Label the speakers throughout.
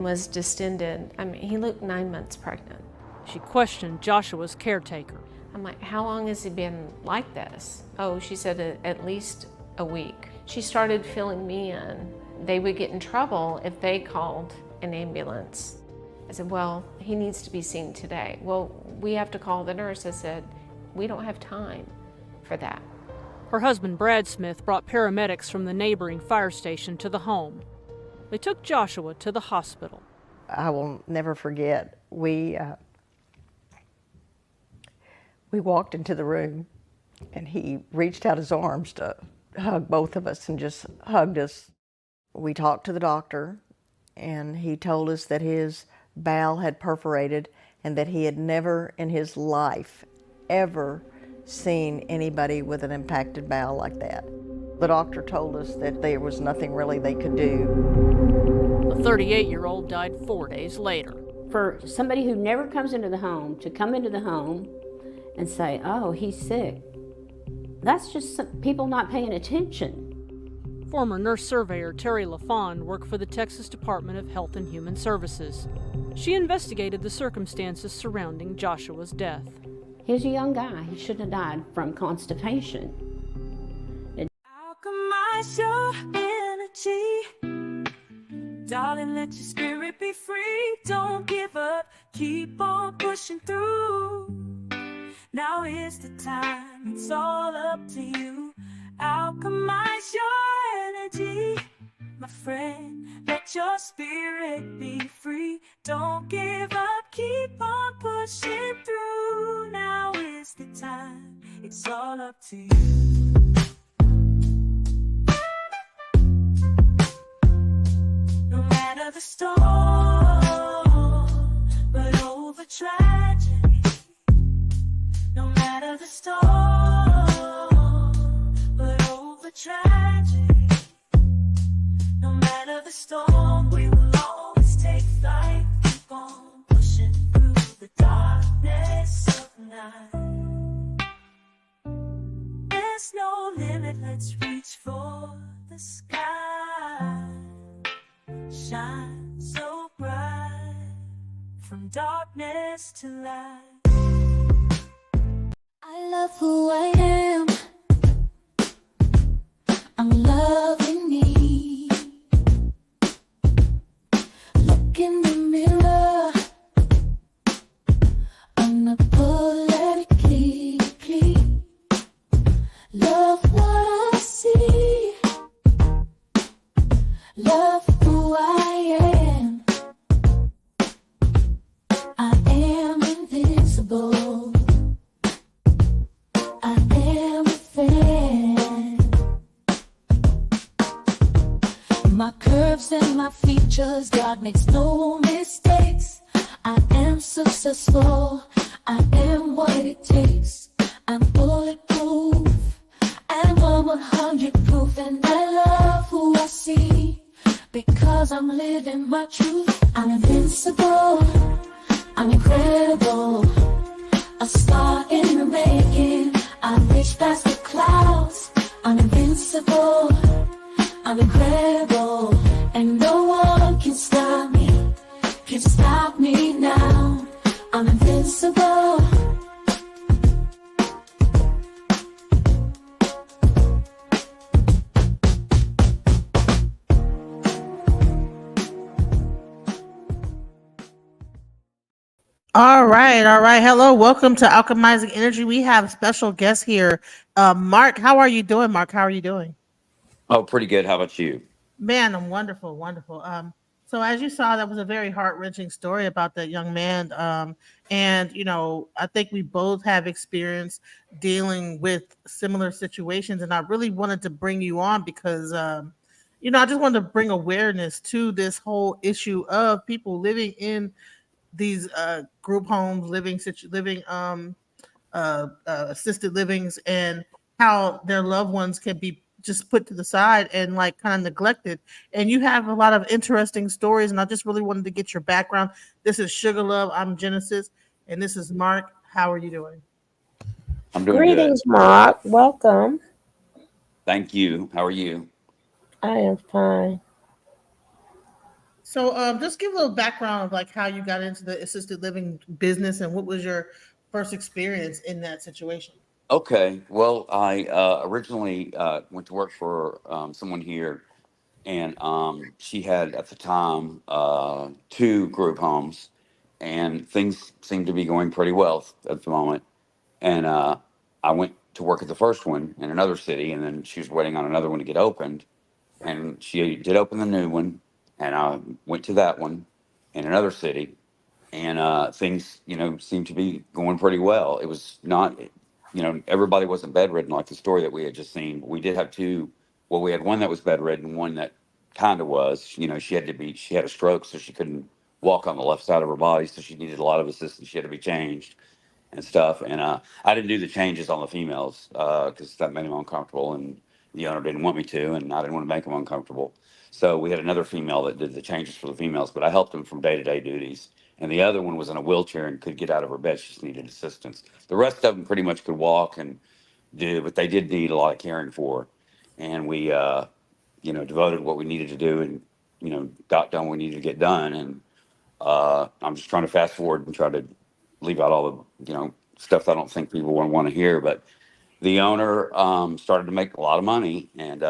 Speaker 1: Was distended. I mean, he looked 9 months pregnant.
Speaker 2: She questioned Joshua's caretaker.
Speaker 1: I'm like, how long has he been like this? Oh, she said at least a week. She started filling me in. They would get in trouble if they called an ambulance. I said, well, he needs to be seen today. Well, we have to call the nurse. I said, we don't have time for that.
Speaker 2: Her husband, Brad Smith, brought paramedics from the neighboring fire station to the home. They took Joshua to the hospital.
Speaker 3: I will never forget, we walked into the room and he reached out his arms to hug both of us and just hugged us. We talked to the doctor and he told us that his bowel had perforated and that he had never in his life ever seen anybody with an impacted bowel like that. The doctor told us that there was nothing really they could do.
Speaker 2: The 38-year-old died 4 days later.
Speaker 4: For somebody who never comes into the home to come into the home and say, oh, he's sick, that's just some people not paying attention.
Speaker 2: Former nurse surveyor Terry LaFawn worked for the Texas Department of Health and Human Services. She investigated the circumstances surrounding Joshua's death.
Speaker 4: He was a young guy. He shouldn't have died from constipation.
Speaker 5: Alchemize your energy. Darling, let your spirit be free. Don't give up. Keep on pushing through. Now is the time. It's all up to you. Alchemize your energy, my friend. Let your spirit be free. Don't give up. Keep on pushing through. Now is the time. It's all up to you. No matter the storm, but over tragedy. No matter the storm, but over tragedy. No matter the storm, we will always take flight. Keep on pushing through the darkness of night. There's no limit, let's reach for the sky. Shine so bright, from darkness to light. I love who I am. I'm loving me. Look in the mirror. Unapologetically love what I see. Love who I am. I am invincible. I am a fan. My curves and my features, God makes no mistakes. I am successful. I am what it takes. I'm bulletproof. I'm 100 proof, and I love who I see because I'm living my truth. I'm invincible. I'm incredible. A star in the making. I reach past the clouds. I'm invincible. I'm incredible. And no one can stop me. Can stop me now. I'm invincible.
Speaker 6: All right, all right. Hello, welcome to Alchemizing Energy. We have special guests here. Mark, how are you doing? Mark, how are you doing?
Speaker 7: Oh, pretty good. How about you?
Speaker 6: Man, I'm wonderful, wonderful. So as you saw, that was a very heart-wrenching story about that young man. And you know, I think we both have experience dealing with similar situations, and I really wanted to bring you on because you know, I just wanted to bring awareness to this whole issue of people living in these group homes, living assisted livings, and how their loved ones can be just put to the side and like kind of neglected. And you have a lot of interesting stories, and I just really wanted to get your background. This is Sugar Love. I'm Genesis, and this is Mark. How are you doing?
Speaker 7: I'm doing
Speaker 8: Greetings,
Speaker 7: good.
Speaker 8: Mark. Welcome.
Speaker 7: Thank you. How are you?
Speaker 8: I am fine.
Speaker 6: So, just give a little background of like how you got into the assisted living business and what was your first experience in that situation.
Speaker 7: Okay. Well, I originally went to work for someone here, and she had at the time two group homes, and things seemed to be going pretty well at the moment. And I went to work at the first one in another city, and then she was waiting on another one to get opened. And she did open the new one, and I went to that one in another city, and things, seemed to be going pretty well. It was not, everybody wasn't bedridden like the story that we had just seen. But we did have two. Well, we had one that was bedridden, one that kind of was. She had a stroke, so she couldn't walk on the left side of her body, so she needed a lot of assistance. She had to be changed and stuff. And I didn't do the changes on the females because that made them uncomfortable, and the owner didn't want me to, and I didn't want to make them uncomfortable. So we had another female that did the changes for the females, but I helped them from day to day duties. And the other one was in a wheelchair and could get out of her bed. She just needed assistance. The rest of them pretty much could walk and do, but they did need a lot of caring for. And we, devoted what we needed to do, and got done what we needed to get done. And I'm just trying to fast forward and try to leave out all the stuff that I don't think people want to hear. But the owner started to make a lot of money, and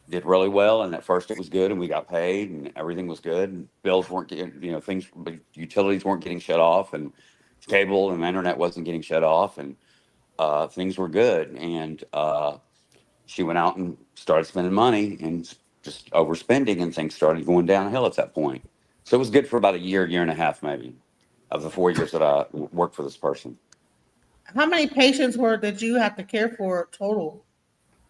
Speaker 7: did really well. And at first it was good, and we got paid, and everything was good. And bills weren't getting, things, but utilities weren't getting shut off, and cable and internet wasn't getting shut off, and things were good. And she went out and started spending money and just overspending, and things started going downhill at that point. So it was good for about a year and a half, maybe, of the 4 years that I worked for this person.
Speaker 6: How many patients were did you have to care for total?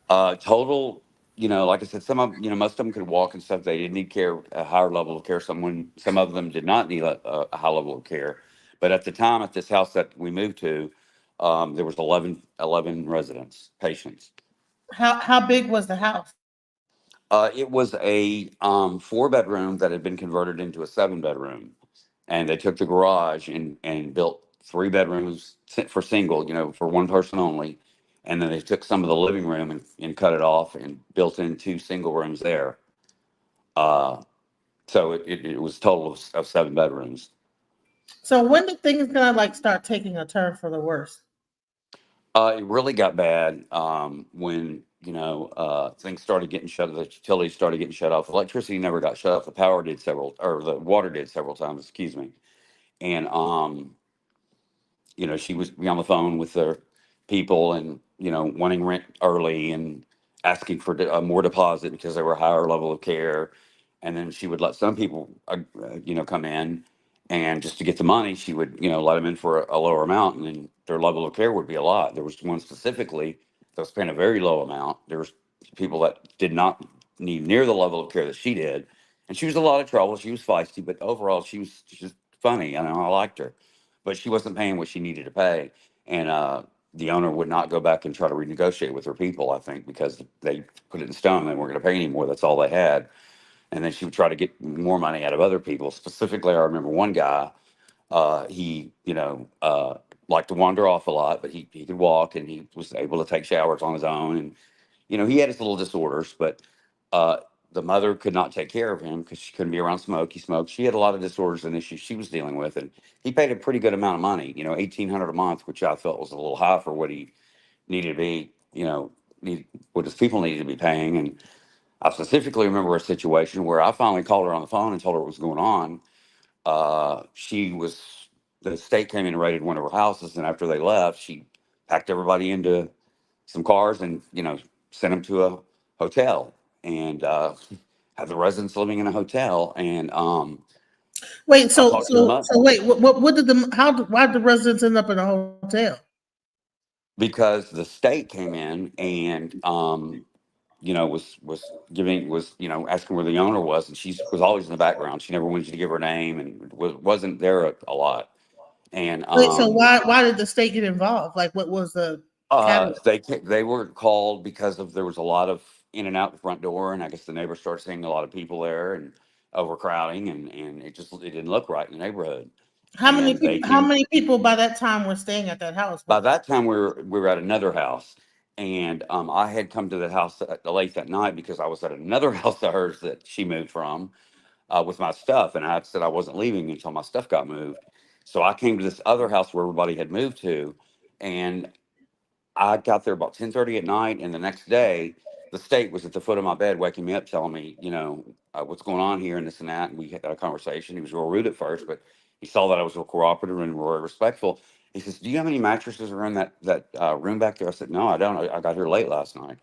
Speaker 7: Total, like I said, most of them could walk and stuff. They didn't need care, a higher level of care. Some of them did not need a high level of care. But at the time, at this house that we moved to, there was 11 residents, patients.
Speaker 6: How big was the house?
Speaker 7: It was a 4 bedroom that had been converted into a 7 bedroom, and they took the garage and built 3 bedrooms for single, for one person only, and then they took some of the living room and cut it off and built in 2 single rooms there. Uh, so it was total of 7 bedrooms.
Speaker 6: So when did things gonna like start taking a turn for the worse?
Speaker 7: It really got bad when things started getting shut. The utilities started getting shut off. Electricity never got shut off. The power did several, or the water did several times. Excuse me. And she was be on the phone with the people, and wanting rent early and asking for more deposit because they were a higher level of care. And then she would let some people, come in, and just to get the money, she would, let them in for a lower amount, and then their level of care would be a lot. There was one specifically that was paying a very low amount. There was people that did not need near the level of care that she did, and she was a lot of trouble. She was feisty, but overall, she was just funny. I liked her, but she wasn't paying what she needed to pay. And the owner would not go back and try to renegotiate with her people, I think, because they put it in stone. They weren't going to pay anymore. That's all they had. And then she would try to get more money out of other people. Specifically, I remember one guy, he, liked to wander off a lot, but he could walk, and he was able to take showers on his own. And, he had his little disorders, but uh, the mother could not take care of him because she couldn't be around smoke. He smoked. She had a lot of disorders and issues she was dealing with. And he paid a pretty good amount of money, 1,800 a month, which I felt was a little high for what he needed to be, what his people needed to be paying. And I specifically remember a situation where I finally called her on the phone and told her what was going on. The state came in and raided one of her houses, and after they left, she packed everybody into some cars and, sent them to a hotel, and had the residents living in a hotel. And
Speaker 6: Wait,
Speaker 7: I
Speaker 6: so
Speaker 7: talked to the
Speaker 6: so
Speaker 7: mother
Speaker 6: so wait, what did the why did the residents end up in a hotel?
Speaker 7: because the state came in and, was asking where the owner was, and she was always in the background. She never wanted you to give her name, and wasn't there a lot. And
Speaker 6: Wait, so why did the state get involved? Like, what was the catalyst?
Speaker 7: they were called because there was a lot of in and out the front door, and I guess the neighbors started seeing a lot of people there, and overcrowding, and it didn't look right in the neighborhood. And they
Speaker 6: How
Speaker 7: came.
Speaker 6: many people by that time were staying at that house?
Speaker 7: By that time, we were at another house, and I had come to the house late that night because I was at another house of hers that she moved from. with my stuff, and I said I wasn't leaving until my stuff got moved. So I came to this other house where everybody had moved to, and I got there about 10:30 at night, and the next day, the state was at the foot of my bed, waking me up, telling me, what's going on here and this and that. And we had a conversation. He was real rude at first, but he saw that I was real cooperative and real respectful. He says, "Do you have any mattresses around that room back there?" I said, "No, I don't. I got here late last night."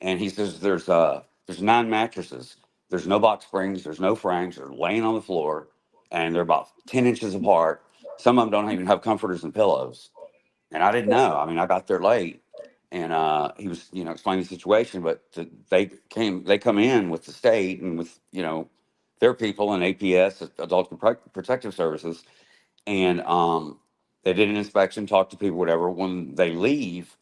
Speaker 7: And he says, "There's 9 mattresses. There's no box springs. There's no frames. They're laying on the floor, and they're about 10 inches apart. Some of them don't even have comforters and pillows." And I didn't know. I mean, I got there late, and he was, explaining the situation. But they come in with the state and with, their people and APS, Adult Protective Services, and they did an inspection, talked to people, whatever. When they leave,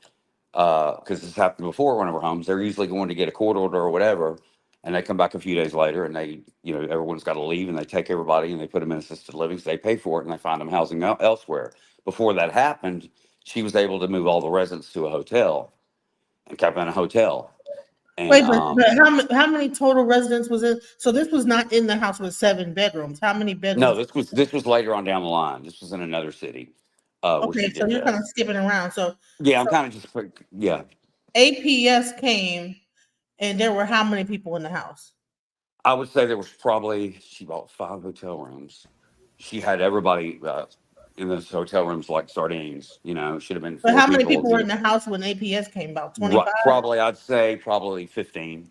Speaker 7: because this happened before at one of our homes, they're usually going to get a court order or whatever, and they come back a few days later, and they, everyone's got to leave, and they take everybody and they put them in assisted living. So they pay for it, and they find them housing elsewhere. Before that happened, she was able to move all the residents to a hotel and kept in a hotel. And
Speaker 6: Wait, but how many total residents was it? So this was not in the house with 7 bedrooms. How many bedrooms?
Speaker 7: no, this was later on down the line. This was in another city. Where
Speaker 6: Okay,
Speaker 7: she
Speaker 6: so
Speaker 7: did
Speaker 6: you're kind
Speaker 7: this.
Speaker 6: of skipping around. So
Speaker 7: Yeah, I'm kind of just yeah.
Speaker 6: APS came, and there were how many people in the house?
Speaker 7: I would say there was probably, she bought 5 hotel rooms. She had everybody in those hotel rooms like sardines. It should have been
Speaker 6: But
Speaker 7: 4
Speaker 6: how many
Speaker 7: people.
Speaker 6: people were in the house when APS came? About 25?
Speaker 7: Probably, I'd say probably 15.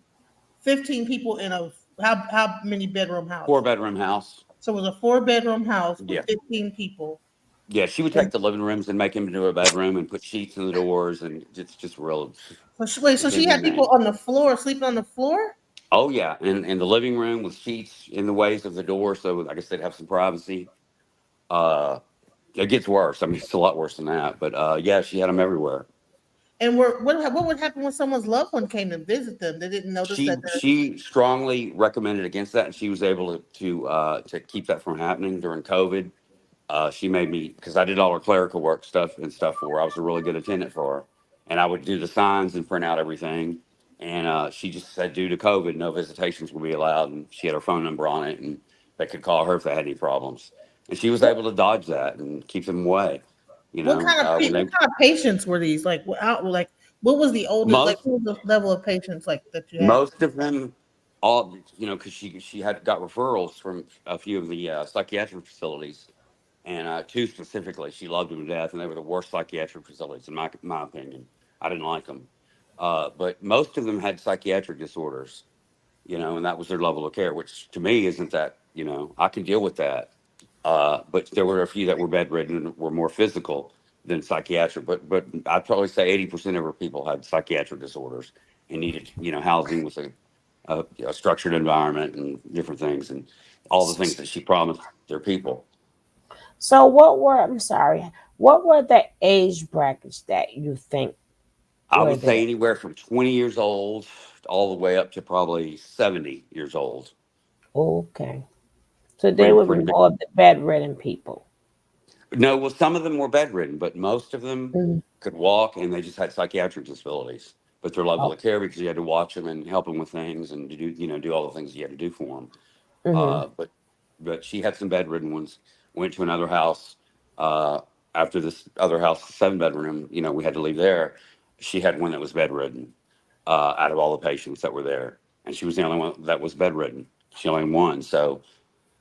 Speaker 6: 15 people in a how many bedroom house?
Speaker 7: 4-bedroom house.
Speaker 6: So it was a 4-bedroom house with
Speaker 7: Yeah.
Speaker 6: 15 people.
Speaker 7: Yeah, she would take the living rooms and make them into a bedroom and put sheets in the doors, and it's just real.
Speaker 6: So she had people on the floor, sleeping on the floor?
Speaker 7: Oh yeah, in the living room with sheets in the ways of the door, so I guess they'd have some privacy. It gets worse. I mean, it's a lot worse than that, but yeah, she had them everywhere.
Speaker 6: And what would happen when someone's loved one came to visit them? They didn't notice that.
Speaker 7: She strongly recommended against that, and she was able to keep that from happening during COVID. She made me, because I did all her clerical work stuff for her. I was a really good attendant for her, and I would do the signs and print out everything. And she just said, due to COVID, no visitations will be allowed, and she had her phone number on it, and they could call her if they had any problems. And she was able to dodge that and keep them away.
Speaker 6: What kind of patients were these? Like, what was the oldest? What was the level of patients that you had?
Speaker 7: Most of them, all because she had got referrals from a few of the psychiatric facilities, and 2 specifically, she loved them to death, and they were the worst psychiatric facilities in my opinion. I didn't like them, but most of them had psychiatric disorders, and that was their level of care, which to me isn't that, I can deal with that. But there were a few that were bedridden and were more physical than psychiatric. But I'd probably say 80% of our people had psychiatric disorders and needed, housing with a structured environment and different things and all the things that she promised their people.
Speaker 8: So I'm sorry, what were the age brackets that you think?
Speaker 7: I would say anywhere from 20 years old all the way up to probably 70 years old.
Speaker 8: Okay. So they would be more of the bedridden people.
Speaker 7: No, well, some of them were bedridden, but most of them could walk, and they just had psychiatric disabilities. But their level of care, because you had to watch them and help them with things and do all the things you had to do for them. But she had some bedridden ones. Went to another house after this other house, 7-bedroom. We had to leave there. She had one that was bedridden out of all the patients that were there, and she was the only one that was bedridden. She only had one, so.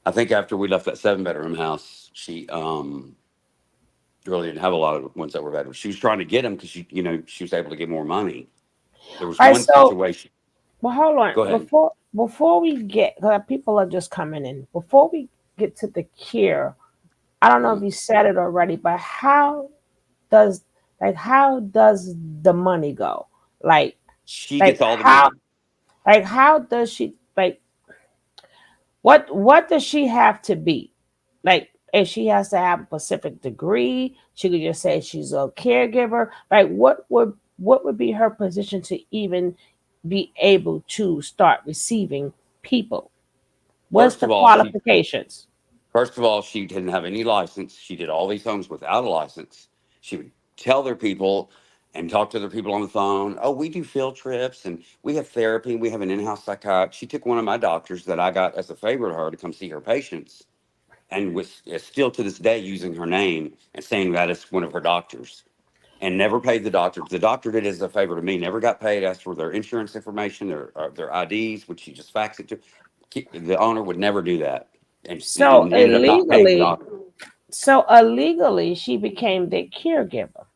Speaker 7: I think after we left that 7-bedroom house, she really didn't have a lot of ones that were bedroom. She was trying to get them because she was able to get more money. There was one situation.
Speaker 8: Well, hold on.
Speaker 7: Go ahead.
Speaker 8: Before we get, because people are just coming in. Before we get to the care, I don't know if you said it already, but how does the money go?
Speaker 7: She gets all the money.
Speaker 8: How does she What does she have to be? If she has to have a specific degree, she could just say she's a caregiver. What would be her position to even be able to start receiving people? What's the qualifications?
Speaker 7: First of all, she didn't have any license. She did all these homes without a license. She would tell their people and talk to other people on the phone. Oh, we do field trips and we have therapy. We have an in-house psychiatrist. She took one of my doctors that I got as a favor to her to come see her patients, and was is still to this day using her name and saying that it's one of her doctors, and never paid the doctor. The doctor did it as a favor to me. Never got paid. Asked for their insurance information, their IDs, which she just faxed it to. The owner would never do that, and
Speaker 8: So
Speaker 7: ended up not paying the doctor.
Speaker 8: illegally, she became the caregiver.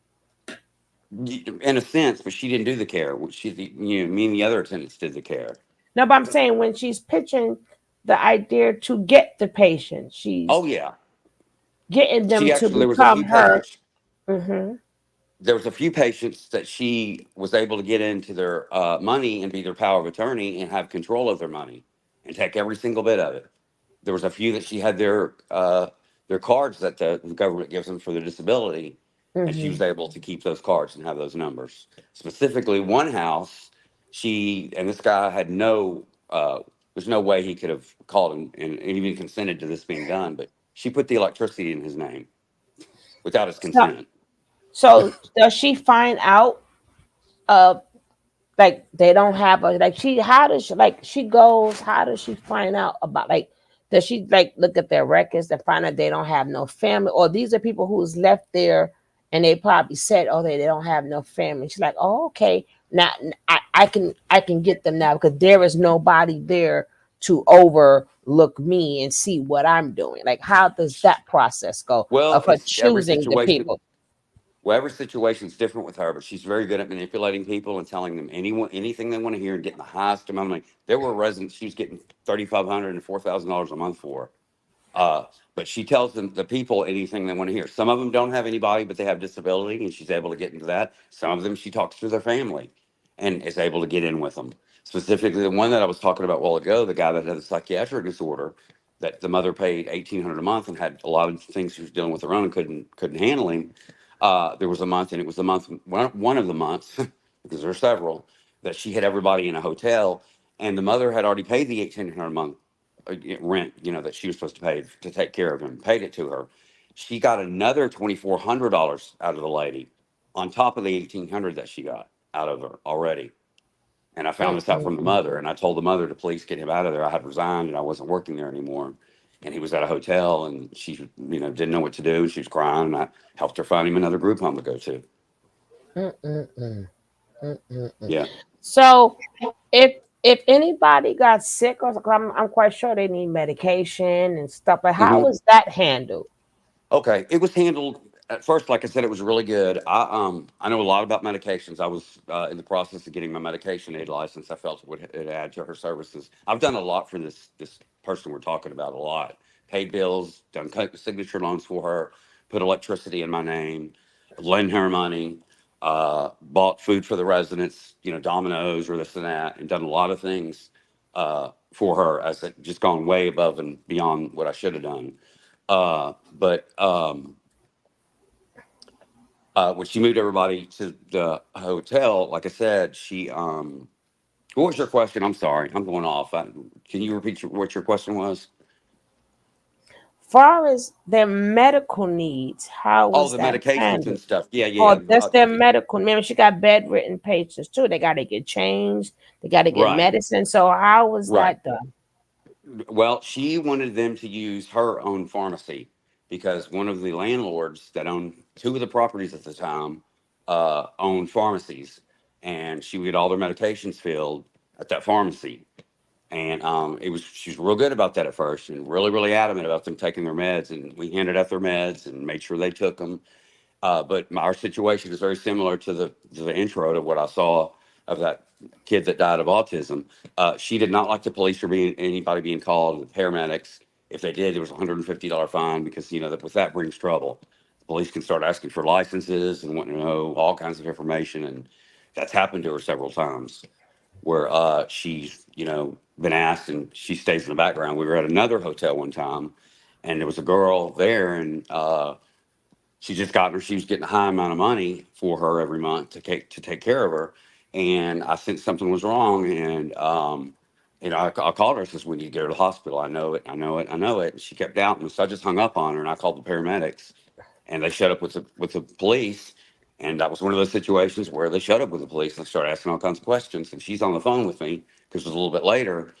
Speaker 7: In a sense, but she didn't do the care. Me and the other attendants did the care.
Speaker 8: No, but I'm saying when she's pitching the idea to get the patient, she's
Speaker 7: Oh yeah,
Speaker 8: getting them
Speaker 7: she
Speaker 8: to
Speaker 7: actually there was a
Speaker 8: become
Speaker 7: few
Speaker 8: her.
Speaker 7: patients.
Speaker 8: Hmm.
Speaker 7: There was a few patients that she was able to get into their money and be their power of attorney and have control of their money and take every single bit of it. There was a few that she had their cards that the government gives them for their disability, and she
Speaker 8: Hmm.
Speaker 7: was able to keep those cards and have those numbers. Specifically, one house, and this guy had there's no way he could have called and even consented to this being done, but she put the electricity in his name without his
Speaker 8: So,
Speaker 7: consent.
Speaker 8: so does she find out? Uh, like they don't have a like she. How does she like she goes? How does she find out about like? Does she like look at their records to find out they don't have no family, or these are people who's left there and they probably said, oh, they don't have no family. She's like, oh, okay, now I can get them now because there is nobody there to overlook me and see what I'm doing. Like, how does that process go
Speaker 7: Well,
Speaker 8: of her
Speaker 7: it's every
Speaker 8: choosing the
Speaker 7: situation.
Speaker 8: people?
Speaker 7: Well, every situation's different with her, but she's very good at manipulating people and telling them anything they want to hear and getting the highest amount of money. There were residents she was getting $3,500 and $4,000 a month for. But she tells them the people anything they want to hear. Some of them don't have anybody, but they have disability, and she's able to get into that. Some of them she talks to their family and is able to get in with them. Specifically, the one that I was talking about a while ago, the guy that had a psychiatric disorder, that the mother paid $1,800 a month and had a lot of things she was dealing with her own and couldn't handle him. There was a month, and it was the month one of the months because there are several that she had everybody in a hotel, and the mother had already paid the $1,800 a month rent, that she was supposed to pay to take care of him, paid it to her. She got another $2,400 out of the lady on top of the 1,800 that she got out of her already. And I found this out from the mother, and I told the mother to please get him out of there. I had resigned and I wasn't working there anymore. And he was at a hotel, and she, didn't know what to do. She was crying, and I helped her find him another group home to go to.
Speaker 8: Mm-mm-mm. Mm-mm-mm.
Speaker 7: Yeah.
Speaker 8: So if anybody got sick, or 'cause I'm quite sure they need medication and stuff, but how
Speaker 7: Mhm.
Speaker 8: was that handled?
Speaker 7: Okay, it was handled at first. Like I said, it was really good. I know a lot about medications. I was in the process of getting my medication aid license. I felt it would add to her services. I've done a lot for this person we're talking about. A lot, paid bills, done signature loans for her, put electricity in my name, lend her money, bought food for the residents, Domino's or this and that, and done a lot of things for her as it just gone way above and beyond what I should have done. But when she moved everybody to the hotel, like I said, what was your question? I'm sorry, I'm going off. Can you repeat what your question was?
Speaker 8: Far as their medical needs, how
Speaker 7: Oh,
Speaker 8: was
Speaker 7: the
Speaker 8: that
Speaker 7: medications and
Speaker 8: handled?
Speaker 7: stuff. Yeah, yeah,
Speaker 8: Or that's their medical. Remember, she got bedridden patients too. They got to get changed. They got to get
Speaker 7: right,
Speaker 8: medicine. So how was
Speaker 7: right.
Speaker 8: that done?
Speaker 7: Well, she wanted them to use her own pharmacy because one of the landlords that owned two of the properties at the time owned pharmacies, and she would get all their medications filled at that pharmacy. And she was real good about that at first, and really, really adamant about them taking their meds. And we handed out their meds and made sure they took them. But our situation is very similar to the intro to what I saw of that kid that died of autism. She did not like the police or anybody being called, the paramedics. If they did, there was a $150 fine because with that brings trouble. The police can start asking for licenses and wanting to know all kinds of information, and that's happened to her several times. Where she's been asked and she stays in the background. We were at another hotel one time, and there was a girl there, and she just got her. She was getting a high amount of money for her every month to take care of her. And I sensed something was wrong. And I called her. I says, "We need to get her to the hospital. I know it. I know it. I know it." And she kept doubting me, so I just hung up on her and I called the paramedics, and they showed up with the police. And that was one of those situations where they showed up with the police and started asking all kinds of questions. And she's on the phone with me because it was a little bit later,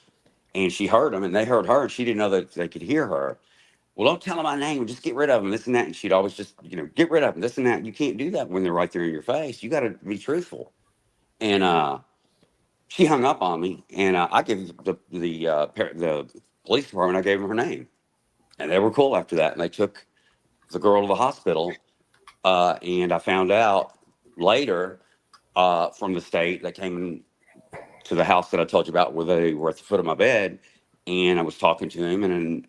Speaker 7: and she heard them and they heard her, and she didn't know that they could hear her. Well, don't tell them my name. Just get rid of them, this and that. And she'd always just, get rid of them, this and that. You can't do that when they're right there in your face. You got to be truthful. And she hung up on me, and I gave the police department, I gave them her name, and they were cool after that. And they took the girl to the hospital. And I found out later from the state that came to the house that I told you about, where they were at the foot of my bed, and I was talking to him, and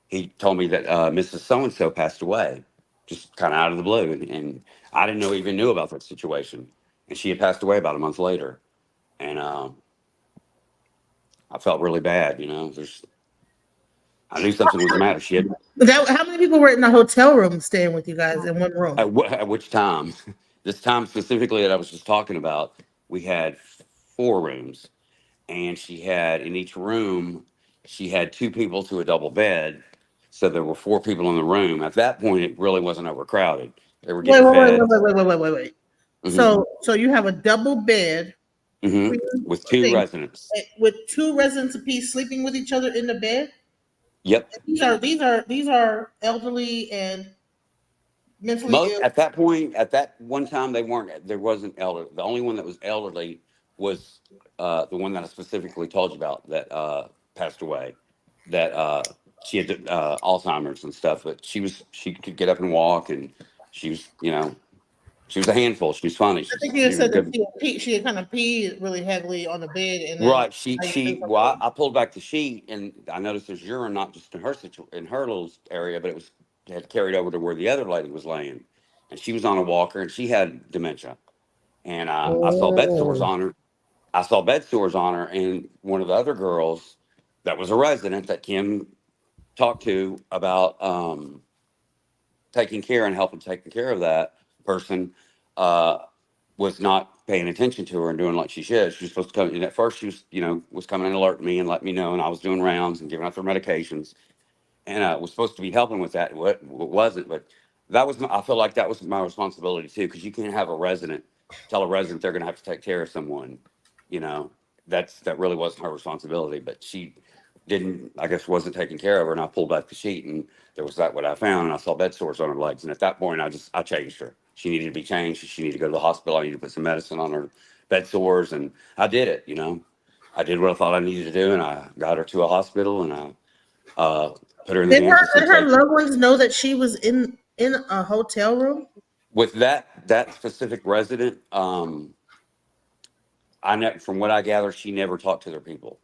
Speaker 7: he told me that Mrs. So-and-so passed away, just kind of out of the blue. And I didn't know, even knew about that situation. And she had passed away about a month later. And I felt really bad, I knew something was the matter. She had,
Speaker 6: How many people were in the hotel room staying with you guys in one room?
Speaker 7: at which time, this time specifically that I was just talking about, we had 4 rooms. And she had, in each room, she had 2 people to a double bed. So there were 4 people in the room. At that point, it really wasn't overcrowded. They were getting fed.
Speaker 6: Wait.
Speaker 7: Mhm.
Speaker 6: So you have a double bed
Speaker 7: Mhm. With 2 residents.
Speaker 6: with 2 residents apiece sleeping with each other in the bed.
Speaker 7: Yep.
Speaker 6: These are elderly and mentally
Speaker 7: Most
Speaker 6: ill.
Speaker 7: at that point, at that one time, there wasn't elderly. The only one that was elderly was the one that I specifically told you about that passed away. That she had Alzheimer's and stuff, but she could get up and walk, and she was, she was a handful. She was funny.
Speaker 6: I think
Speaker 7: She
Speaker 6: you
Speaker 7: was a
Speaker 6: said
Speaker 7: good.
Speaker 6: that she had kind of peed really heavily on the bed, and then
Speaker 7: Right. Well, I pulled back the sheet, and I noticed there's urine not just in in her little area, but it had carried over to where the other lady was laying, and she was on a walker, and she had dementia, and I saw bed sores on her. I saw bed sores on her, and one of the other girls that was a resident that Kim talked to about taking care and helping taking care of that person was not paying attention to her and doing like she should. She was supposed to come in. At first, she was, was coming and alerting me and letting me know, and I was doing rounds and giving out their medications, and was supposed to be helping with that. What wasn't, but that was. I feel like that was my responsibility too, because you can't have a resident tell a resident they're going to have to take care of someone. That really wasn't her responsibility, but she didn't, I guess, wasn't taking care of her, and I pulled back the sheet, and there was what I found, and I saw bed sores on her legs, and at that point, I changed her. She needed to be changed. She needed to go to the hospital. I needed to put some medicine on her bed sores, and I did it. I did what I thought I needed to do, and I got her to a hospital, and I put her in the
Speaker 6: did
Speaker 7: hands of
Speaker 6: her loved ones know that she was in a hotel room?
Speaker 7: With that specific resident. From what I gather, she never talked to their people.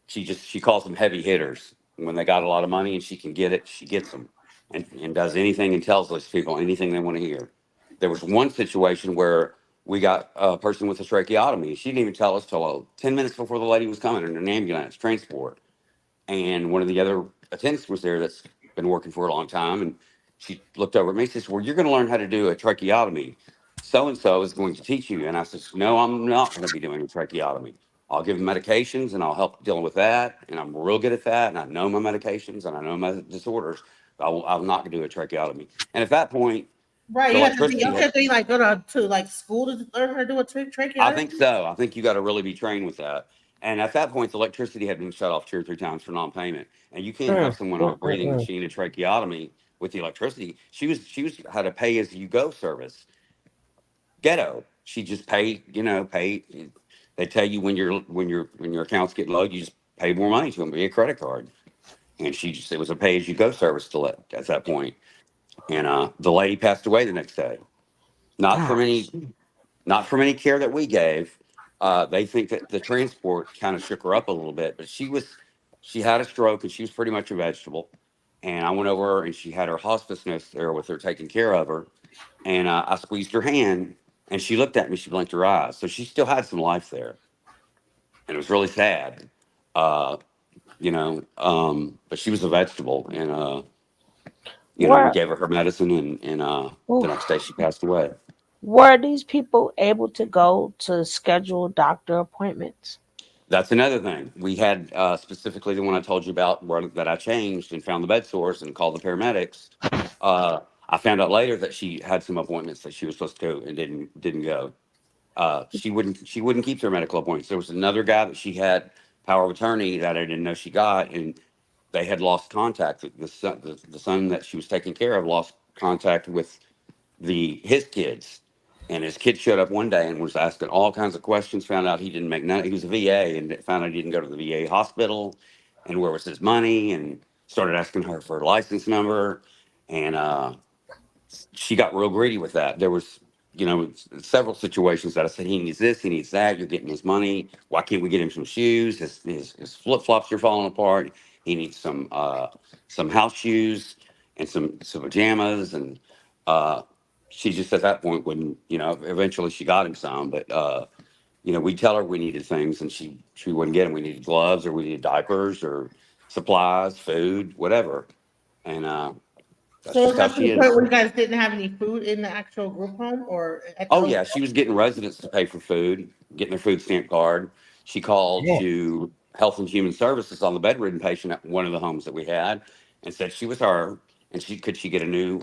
Speaker 7: She calls them heavy hitters. When they got a lot of money and she can get it, she gets them, and does anything and tells those people anything they want to hear. There was one situation where we got a person with a tracheotomy. She didn't even tell us till 10 minutes before the lady was coming in an ambulance transport. And one of the other attendants was there that's been working for a long time, and she looked over at me and says, "Well, you're going to learn how to do a tracheotomy. So and so is going to teach you." And I said, "No, I'm not going to be doing a tracheotomy. I'll give them medications and I'll help dealing with that. And I'm real good at that. And I know my medications and I know my disorders. I'm not going to do a tracheotomy." And at that point,
Speaker 6: Right,
Speaker 7: the
Speaker 6: you have to
Speaker 7: electricity.
Speaker 6: go to school to learn how to do a tracheotomy.
Speaker 7: I think so. I think you got to really be trained with that. And at that point, the electricity had been shut off 2 or 3 times for non-payment. And you can't have someone on a breathing machine, a tracheotomy with the electricity. She had a pay as you go service. Ghetto. She just pay. They tell you when your accounts get low, you just pay more money to them via credit card. And it was a pay as you go service at that point. And the lady passed away the next day. Not from any care that we gave. They think that the transport kind of shook her up a little bit, but she had a stroke and she was pretty much a vegetable. And I went over and she had her hospice nurse there with her taking care of her. And I squeezed her hand and she looked at me, she blinked her eyes. So she still had some life there. And it was really sad. But she was a vegetable, and we gave her medicine, and the next day she passed away.
Speaker 8: Were these people able to go to schedule doctor appointments?
Speaker 7: That's another thing. We had specifically the one I told you about that I changed and found the bed sores and called the paramedics. I found out later that she had some appointments that she was supposed to go and didn't go. She wouldn't keep their medical appointments. There was another guy that she had power of attorney that I didn't know she got, and they had lost contact. The son that she was taking care of lost contact with his kids, and his kid showed up one day and was asking all kinds of questions. Found out he didn't make none. He was a VA, and found out he didn't go to the VA hospital, and where was his money, and started asking her for her license number, and she got real greedy with that. There was, several situations that I said, he needs this, he needs that. You're getting his money. Why can't we get him some shoes? His flip flops are falling apart. He needs some house shoes and some pajamas. And she just at that point when eventually she got him some, but we tell her we needed things and she wouldn't get them. We needed gloves or we needed diapers or supplies, food, whatever. And that's
Speaker 6: So
Speaker 7: just
Speaker 6: it
Speaker 7: how
Speaker 6: got to
Speaker 7: she
Speaker 6: the point
Speaker 7: is.
Speaker 6: where you guys didn't have any food in the actual group home or at the
Speaker 7: Oh
Speaker 6: home?
Speaker 7: yeah, she was getting residents to pay for food, getting their food stamp card. She called to Health and Human Services on the bedridden patient at one of the homes that we had, and said she was her, and she get a new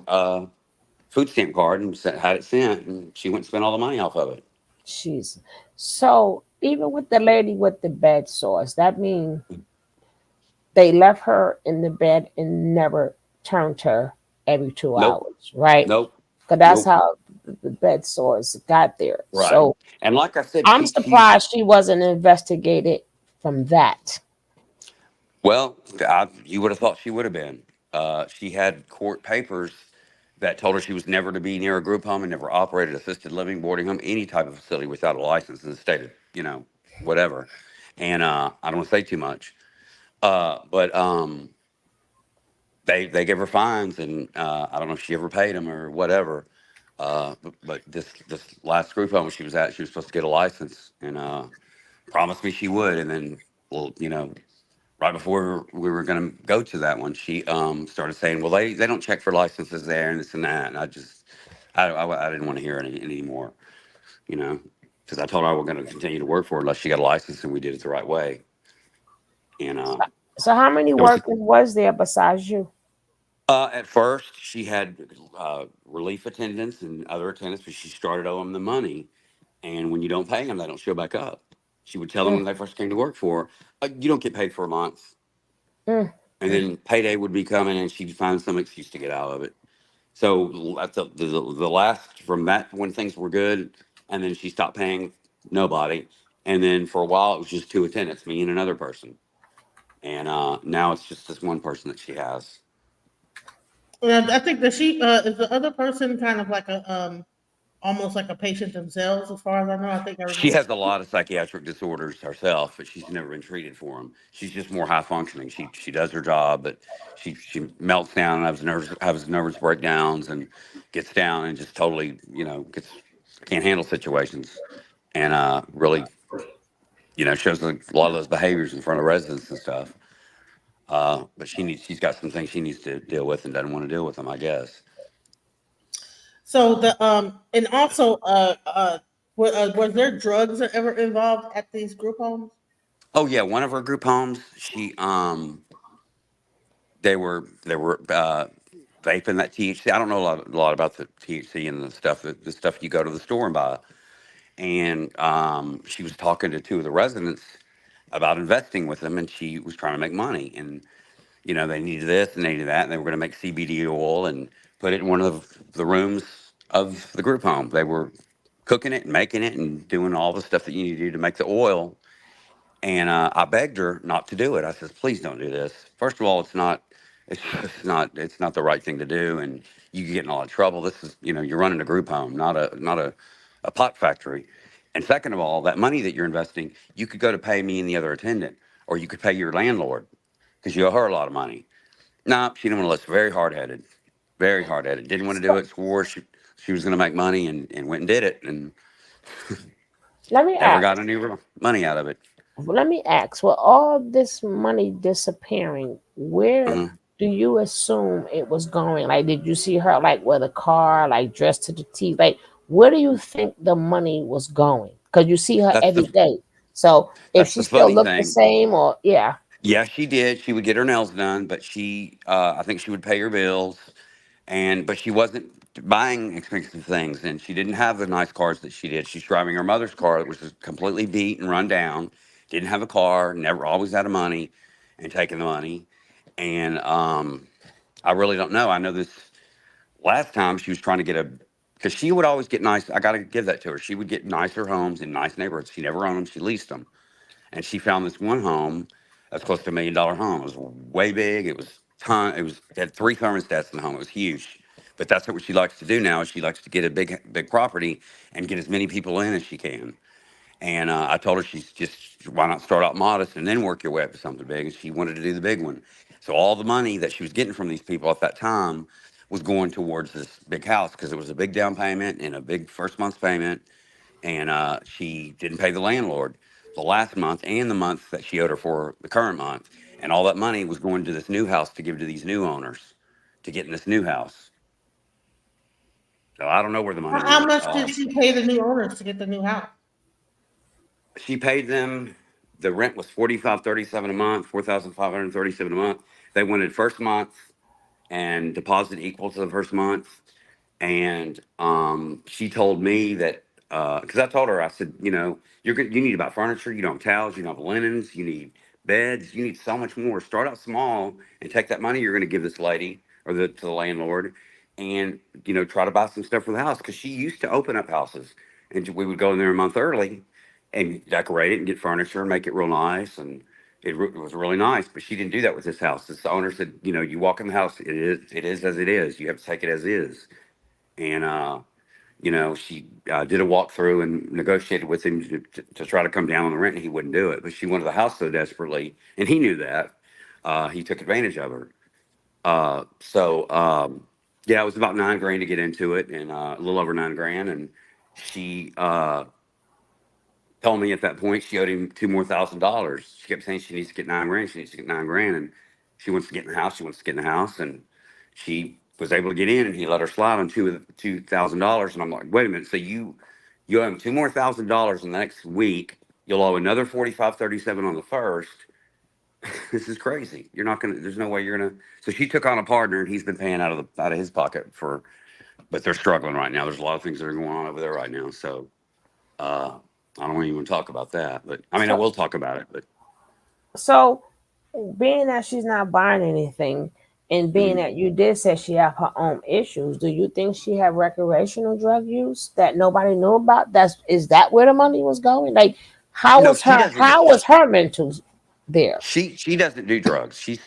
Speaker 7: food stamp card and had it sent, and she went and spent all the money off of it.
Speaker 8: Jeez. So even with the lady with the bed sores, that means they left her in the bed and never turned her every two
Speaker 7: Nope,
Speaker 8: hours, right?
Speaker 7: nope,
Speaker 8: Because that's
Speaker 7: nope.
Speaker 8: how the bed sores got there.
Speaker 7: Right.
Speaker 8: So
Speaker 7: And like I said,
Speaker 8: I'm
Speaker 7: she
Speaker 8: surprised she wasn't investigated from that.
Speaker 7: well, you would have thought she would have been. She had court papers that told her she was never to be near a group home and never operated assisted living, boarding home, any type of facility without a license in the state of, whatever. And I don't want to say too much, but they gave her fines, and I don't know if she ever paid them or whatever. But this last group home she was at, she was supposed to get a license and promised me she would, and then well, right before we were going to go to that one, she started saying, well, they don't check for licenses there and this and that. And I didn't want to hear it anymore, because I told her I was going to continue to work for her unless she got a license and we did it the right way. And
Speaker 8: So how many
Speaker 7: it was
Speaker 8: workers was there besides you?
Speaker 7: at first she had relief attendants and other attendants, but she started owing them the money. And when you don't pay them, they don't show back up. She would tell them
Speaker 8: Mm,
Speaker 7: when they first came to work for her, you don't get paid for a month.
Speaker 8: mm.
Speaker 7: And then payday would be coming and she'd find some excuse to get out of it. So at the last from that when things were good, and then she stopped paying nobody. And then for a while it was just two attendants, me and another person. And now it's just this one person that she has.
Speaker 6: I think that she is the other person kind of like a almost like a patient themselves, as far as I know. I think I
Speaker 7: She
Speaker 6: remember.
Speaker 7: has a lot of psychiatric disorders herself, but she's never been treated for them. She's just more high functioning. She does her job, but she melts down and has nervous breakdowns and gets down and just totally can't handle situations and really shows a lot of those behaviors in front of residents and stuff. But she's got some things she needs to deal with and doesn't want to deal with them, I guess.
Speaker 6: So the and also was there drugs ever involved at these group homes?
Speaker 7: Oh yeah, one of her group homes, she they were vaping that THC. I don't know a lot about the THC and the stuff you go to the store and buy. And she was talking to two of the residents about investing with them, and she was trying to make money. And they needed this and they needed that, and they were going to make CBD oil and put it in one of the rooms of the group home. They were cooking it and making it and doing all the stuff that you need to do to make the oil. And I begged her not to do it. I says, please don't do this. First of all, it's not the right thing to do, and you could get in a lot of trouble. This is, you're running a group home, not a pot factory. And second of all, that money that you're investing, you could go to pay me and the other attendant, or you could pay your landlord because you owe her a lot of money. No, she didn't want to listen. Very hard headed, very hard headed. Didn't want to do it. Swore she was going to make money and went and did it, and
Speaker 8: Let me
Speaker 7: never
Speaker 8: ask.
Speaker 7: got any money out of it.
Speaker 8: Let me ask. With all this money disappearing, where
Speaker 7: Mhm.
Speaker 8: do you assume it was going? Like, did you see her like with a car, like dressed to the T? Like, where do you think the money was going? Because you see her
Speaker 7: That's
Speaker 8: every
Speaker 7: the
Speaker 8: day. So if
Speaker 7: that's
Speaker 8: she
Speaker 7: the
Speaker 8: still
Speaker 7: funny
Speaker 8: looked the
Speaker 7: thing.
Speaker 8: same, or yeah,
Speaker 7: Yeah, she did. She would get her nails done, but I think she would pay her bills. but she wasn't buying expensive things, and she didn't have the nice cars that she did. She's driving her mother's car, which was completely beat and run down. Didn't have a car, never always out of money, and taking the money. And I really don't know. I know this last time she was trying to get a, because she would always get nice. I got to give that to her. She would get nicer homes in nice neighborhoods. She never owned them. She leased them, and she found this one home that's close to $1 million home. It was way big. It was ton. It had 3 thermostats in the home. It was huge. But that's what she likes to do now. Is she likes to get a big property and get as many people in as she can. And I told her she's just, why not start out modest and then work your way up to something big? And she wanted to do the big one. So all the money that she was getting from these people at that time was going towards this big house because it was a big down payment and a big first month's payment. And she didn't pay the landlord the last month and the month that she owed her for the current month. And all that money was going to this new house to give to these new owners to get in this new house. So I don't know where the money
Speaker 6: How
Speaker 7: went.
Speaker 6: much did she pay the new owners to get the new house?
Speaker 7: She paid them, the rent was 4537 a month, 4537 a month. They wanted first month and deposit equal to the first month. And she told me that, because I told her, I said, you know, you need about furniture, you don't have towels, you don't have linens, you need beds, you need so much more. Start out small and take that money you're going to give this lady or to the landlord, and try to buy some stuff for the house, because she used to open up houses, and we would go in there a month early and decorate it and get furniture and make it real nice, and it was really nice. But she didn't do that with this house. This owner said, you walk in the house, it is as it is. You have to take it as is. And she did a walkthrough and negotiated with him to try to come down on the rent, and he wouldn't do it. But she wanted the house so desperately, and he knew that. He took advantage of her. Yeah, it was about 9 grand to get into it, and a little over 9 grand. And she told me at that point she owed him $2,000 more. She kept saying she needs to get 9 grand. She needs to get 9 grand, and she wants to get in the house. She wants to get in the house, and she was able to get in, and he let her slide on $2,000. And I'm like, wait a minute. So you owe him $2,000 more in the next week. You'll owe another 4537 on the first. This is crazy. You're not gonna. There's no way you're gonna. So she took on a partner, and he's been paying out of his pocket for. But they're struggling right now. There's a lot of things that are going on over there right now. So I don't even talk about that. But I mean, I will talk about it. But
Speaker 8: So, being that she's not buying anything, and being that you did say she had her own issues, do you think she had recreational drug use that nobody knew about? Is that where the money was going? Like,
Speaker 7: no, she doesn't.
Speaker 8: how was her mental there?
Speaker 7: She doesn't do drugs. She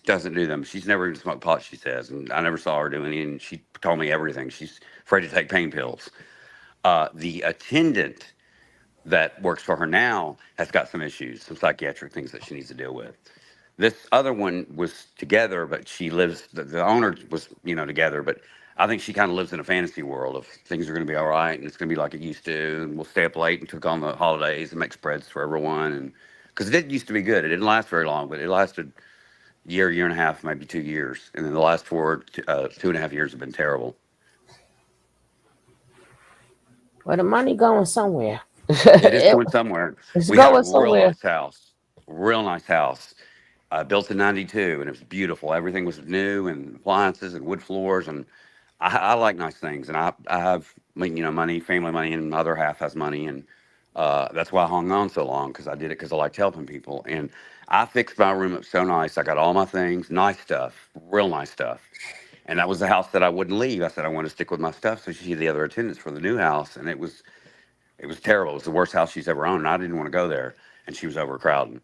Speaker 7: doesn't do them. She's never even smoked pot, she says, and I never saw her doing any. And she told me everything. She's afraid to take pain pills. The attendant that works for her now has got some issues, some psychiatric things that she needs to deal with. This other one was together, but she lives. The owner was together, but I think she kind of lives in a fantasy world of things are going to be all right and it's going to be like it used to, and we'll stay up late and cook on the holidays and make spreads for everyone. And because it did used to be good, it didn't last very long, but it lasted a year and a half, maybe 2 years, and then the last 2.5 years have been terrible.
Speaker 8: Well, the money going somewhere.
Speaker 7: It is going somewhere.
Speaker 8: It's
Speaker 7: We had a
Speaker 8: going
Speaker 7: real
Speaker 8: somewhere.
Speaker 7: nice house, real nice house. Built in '92, and it was beautiful. Everything was new, and appliances and wood floors, and I like nice things. And I have money, family money, and my other half has money, and that's why I hung on so long, because I did it because I liked helping people. And I fixed my room up so nice. I got all my things, nice stuff, real nice stuff. And that was the house that I wouldn't leave. I said I want to stick with my stuff. So she had the other attendants for the new house, and it was terrible. It was the worst house she's ever owned, and I didn't want to go there. And she was overcrowding.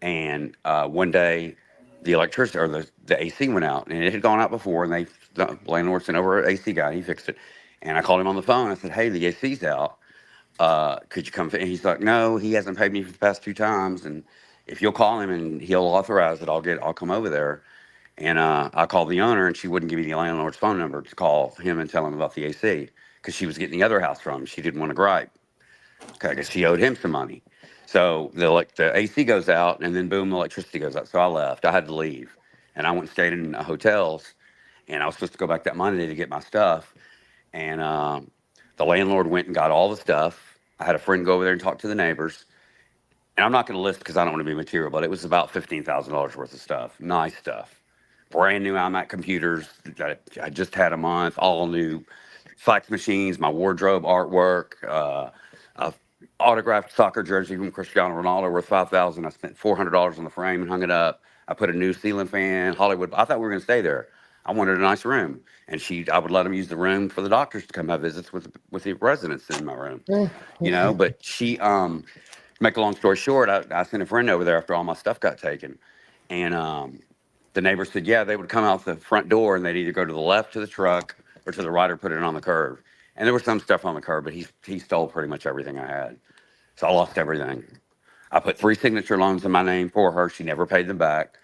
Speaker 7: And one day, the electricity or the AC went out, and it had gone out before. And the landlord sent over an AC guy. He fixed it. And I called him on the phone. I said, "Hey, the AC's out. Could you come?" And he's like, "No, he hasn't paid me for the past 2 times. And if you'll call him and he'll authorize it, I'll come over there." And I called the owner, and she wouldn't give me the landlord's phone number to call him and tell him about the AC, because she was getting the other house from him. She didn't want to gripe. Okay, I guess she owed him some money. So the AC goes out, and then boom, the electricity goes out. So I left. I had to leave, and I went and stayed in hotels. And I was supposed to go back that Monday to get my stuff. And the landlord went and got all the stuff. I had a friend go over there and talk to the neighbors. And I'm not going to list because I don't want to be material, but it was about $15,000 worth of stuff, nice stuff, brand new iMac computers. I just had a month, all new fax machines, my wardrobe artwork, a autographed soccer jersey from Cristiano Ronaldo worth $5,000. I spent $400 on the frame and hung it up. I put a new ceiling fan, Hollywood. I thought we were going to stay there. I wanted a nice room, and I would let them use the room for the doctors to come have visits with the residents in my room, you know. But to make a long story short, I sent a friend over there after all my stuff got taken, and the neighbor said, yeah, they would come out the front door and they'd either go to the left to the truck or to the right or put it on the curb. And there was some stuff on the curb, but he stole pretty much everything I had, so I lost everything. I put 3 signature loans in my name for her. She never paid them back.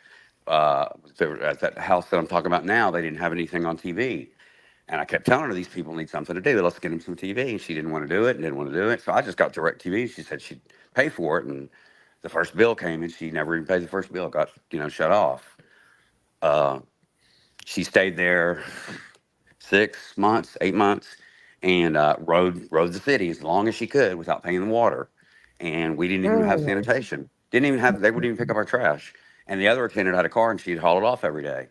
Speaker 7: At that house that I'm talking about now, they didn't have anything on TV. And I kept telling her, these people need something to do. Let's get them some TV. And she didn't want to do it and didn't want to do it. So I just got DirecTV. She said she'd pay for it. And the first bill came and she never even paid the first bill. It got, shut off. She stayed there 6 months, 8 months, and rode the city as long as she could without paying the water. And we didn't even have sanitation. They wouldn't even pick up our trash. And the other attendant had a car and she'd haul it off every day.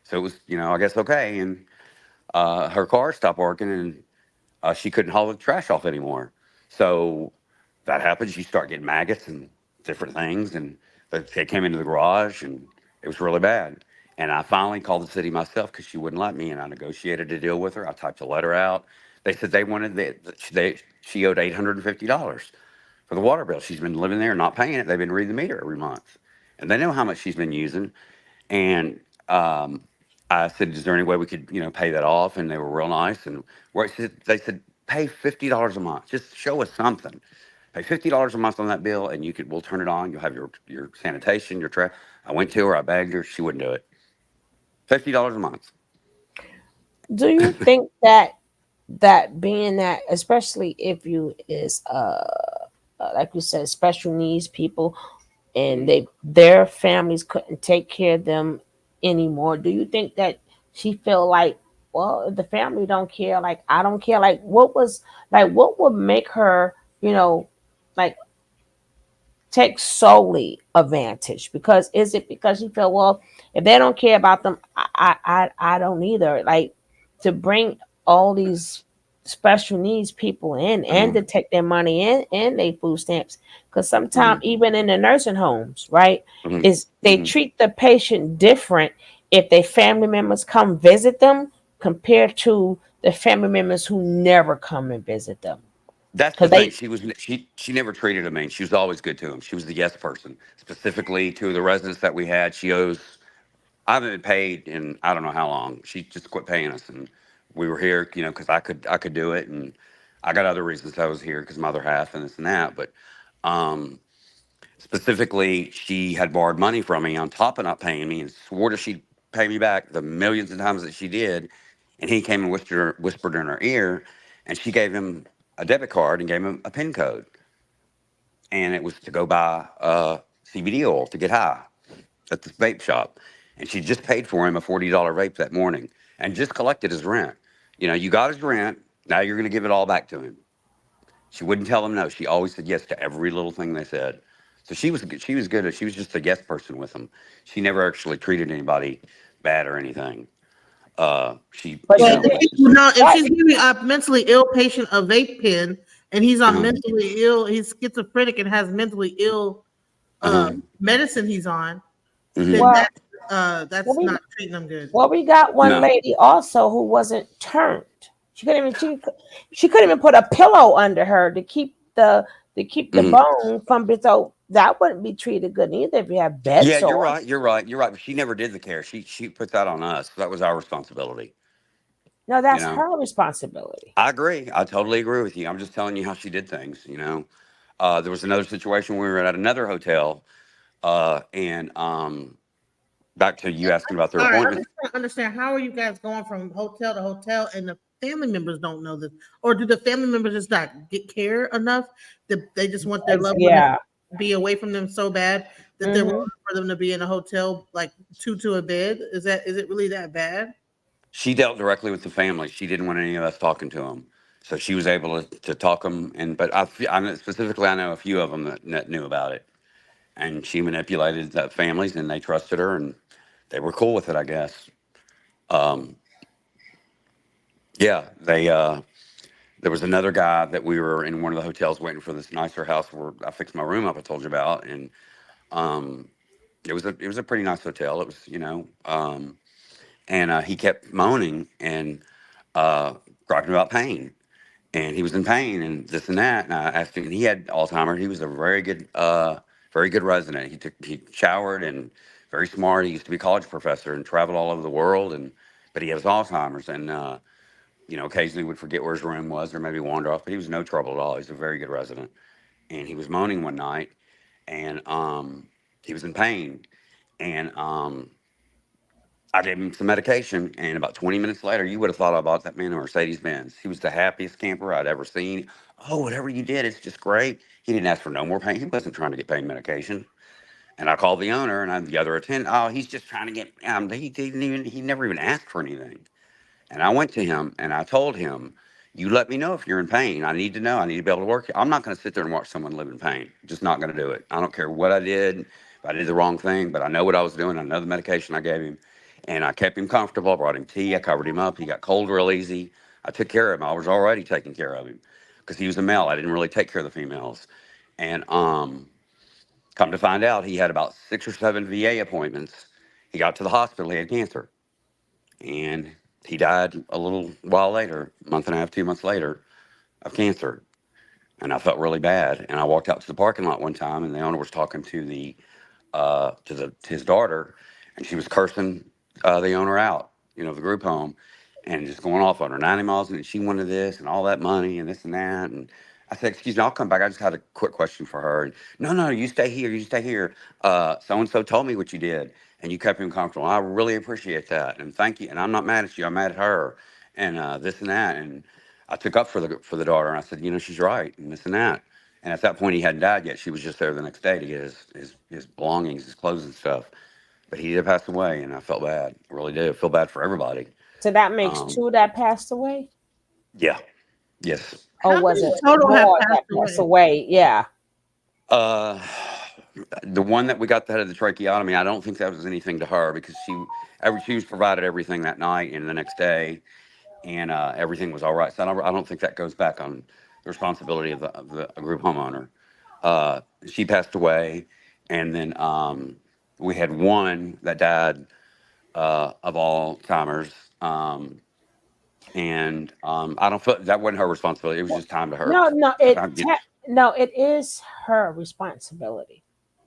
Speaker 7: So it was, I guess, okay. And her car stopped working and she couldn't haul the trash off anymore. So that happened. She started getting maggots and different things. And they came into the garage and it was really bad. And I finally called the city myself because she wouldn't let me. And I negotiated a deal with her. I typed a letter out. They said they wanted she owed $850 for the water bill. She's been living there, not paying it. They've been reading the meter every month. And they know how much she's been using. And I said, is there any way we could, pay that off? And they were real nice. And they said, pay $50 a month. Just show us something. Pay $50 a month on that bill, and we'll turn it on. You'll have your sanitation, your trash. I went to her, I begged her, she wouldn't do it. $50 a month.
Speaker 8: Do you think that being that, especially if you is like you said, special needs people, and their families couldn't take care of them anymore, do you think that she feel like, well, if the family don't care, like I don't care, like what would make her, like take solely advantage? Because is it because you feel, well, if they don't care about them, I don't either. Like to bring all these special needs people in and to take their money in and their food stamps, because sometimes even in the nursing homes, right, is they treat the patient different if their family members come visit them compared to the family members who never come and visit them.
Speaker 7: That's the thing. She never treated them mean. She was always good to them. She was the yes person. Specifically to the residents that we had, I haven't been paid in I don't know how long. She just quit paying us, and we were here, because I could do it, and I got other reasons I was here because my other half and this and that. But specifically, she had borrowed money from me on top of not paying me, and swore that she'd pay me back the millions of times that she did. And he came and whispered in her ear, and she gave him a debit card and gave him a PIN code, and it was to go buy CBD oil to get high at this vape shop. And she just paid for him a $40 vape that morning and just collected his rent. You got his rent. Now you're going to give it all back to him. She wouldn't tell him no. She always said yes to every little thing they said. So she was good. She was just a yes person with them. She never actually treated anybody bad or anything. If she's
Speaker 6: giving a mentally ill patient a vape pen and he's on mentally ill, he's schizophrenic and has mentally ill medicine he's on, then that's not treating them good.
Speaker 8: Well, we got one lady also who wasn't turned. She couldn't even put a pillow under her to keep the bone from being, so that wouldn't be treated good either if you have bed sores.
Speaker 7: You're right. But she never did the care. She put that on us. That was our responsibility.
Speaker 8: No, that's her responsibility.
Speaker 7: I agree. I totally agree with you. I'm just telling you how she did things. There was another situation where we were at another hotel, and back to you asking about their appointment.
Speaker 6: I just understand, how are you guys going from hotel to hotel and the family members don't know this? Or do the family members just not get care enough that they just want their loved one to be away from them so bad that they're willing for them to be in a hotel like two to a bed? Is it really that bad?
Speaker 7: She dealt directly with the family. She didn't want any of us talking to them. So she was able to talk them. But I know a few of them that knew about it. And she manipulated the families, and they trusted her, and they were cool with it, I guess. Um, yeah, there was another guy that we were in one of the hotels waiting for this nicer house where I fixed my room up. I told you about, and um, it was a pretty nice hotel. It was, and he kept moaning and griping about pain, and he was in pain and this and that. And I asked him, and he had Alzheimer's. He was a very good resident. He showered and very smart. He used to be a college professor and traveled all over the world, but he has Alzheimer's, and occasionally would forget where his room was or maybe wander off. But he was no trouble at all. He's a very good resident, and he was moaning one night, and he was in pain, and I gave him some medication, and about 20 minutes later, you would have thought I bought that man a Mercedes Benz. He was the happiest camper I'd ever seen. Oh, whatever you did, it's just great. He didn't ask for no more pain. He wasn't trying to get pain medication. And I called the owner and the other attendant. Oh, he's just trying to get. He never even asked for anything. And I went to him and I told him, "You let me know if you're in pain. I need to know. I need to be able to work. I'm not going to sit there and watch someone live in pain. Just not going to do it. I don't care what I did. If I did the wrong thing, but I know what I was doing. I know the medication I gave him." And I kept him comfortable. I brought him tea. I covered him up. He got cold real easy. I took care of him. I was already taking care of him because he was a male. I didn't really take care of the females. And come to find out, he had about 6 or 7 VA appointments. He got to the hospital. He had cancer. And he died a little while later, a month and a half, 2 months later, of cancer. And I felt really bad. And I walked out to the parking lot one time, and the owner was talking to his daughter, and she was cursing the owner out, the group home, and just going off on her 90 miles, and she wanted this and all that money and this and that. And I said, "Excuse me, I'll come back. I just had a quick question for her." And no, you stay here. You stay here. So-and-so told me what you did, and you kept him comfortable. I really appreciate that, and thank you. And I'm not mad at you. I'm mad at her, and this and that. And I took up for the daughter, and I said, she's right, and this and that. And at that point, he hadn't died yet. She was just there the next day to get his belongings, his clothes and stuff. But he did pass away, and I felt bad. I really did. I feel bad for everybody.
Speaker 8: So that makes 2 that passed away?
Speaker 7: Yeah. Yes.
Speaker 8: Or was it
Speaker 6: total have
Speaker 8: more that passed away? Yeah.
Speaker 7: The one that we got that had the tracheotomy, I don't think that was anything to her because she was provided everything that night and the next day, and everything was all right. So I don't think that goes back on the responsibility of the group homeowner. She passed away, and then we had one that died of Alzheimer's. And I don't feel that wasn't her responsibility. It was just time to her.
Speaker 8: No, it is her responsibility.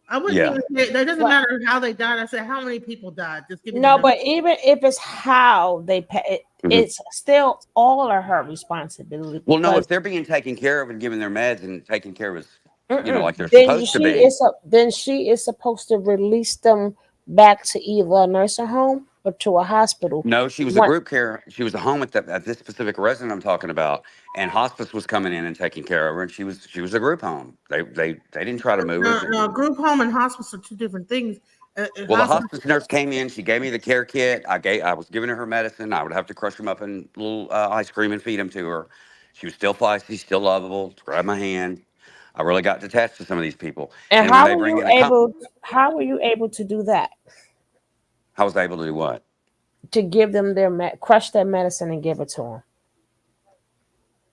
Speaker 6: I wouldn't even say that doesn't matter how they died. I said how many people died. Just give me
Speaker 8: but even if it's how they pay, it's still all of her responsibility.
Speaker 7: Well, no, if they're being taken care of and given their meds and taken care of, like they're supposed to be,
Speaker 8: then she is supposed to release them back to either a nursing home or to a hospital.
Speaker 7: No, she was a group care. She was a home at this specific resident I'm talking about, and hospice was coming in and taking care of her, and she was a group home. They didn't try to move her.
Speaker 6: No, group home and hospice are two different things.
Speaker 7: Well, the hospice nurse came in. She gave me the care kit. I was giving her medicine. I would have to crush them up in little ice cream and feed them to her. She was still feisty, still lovable. Grab my hand. I really got attached to some of these people.
Speaker 8: And how were you able to do that?
Speaker 7: I was able to do what?
Speaker 8: To give them crush their medicine and give it to them.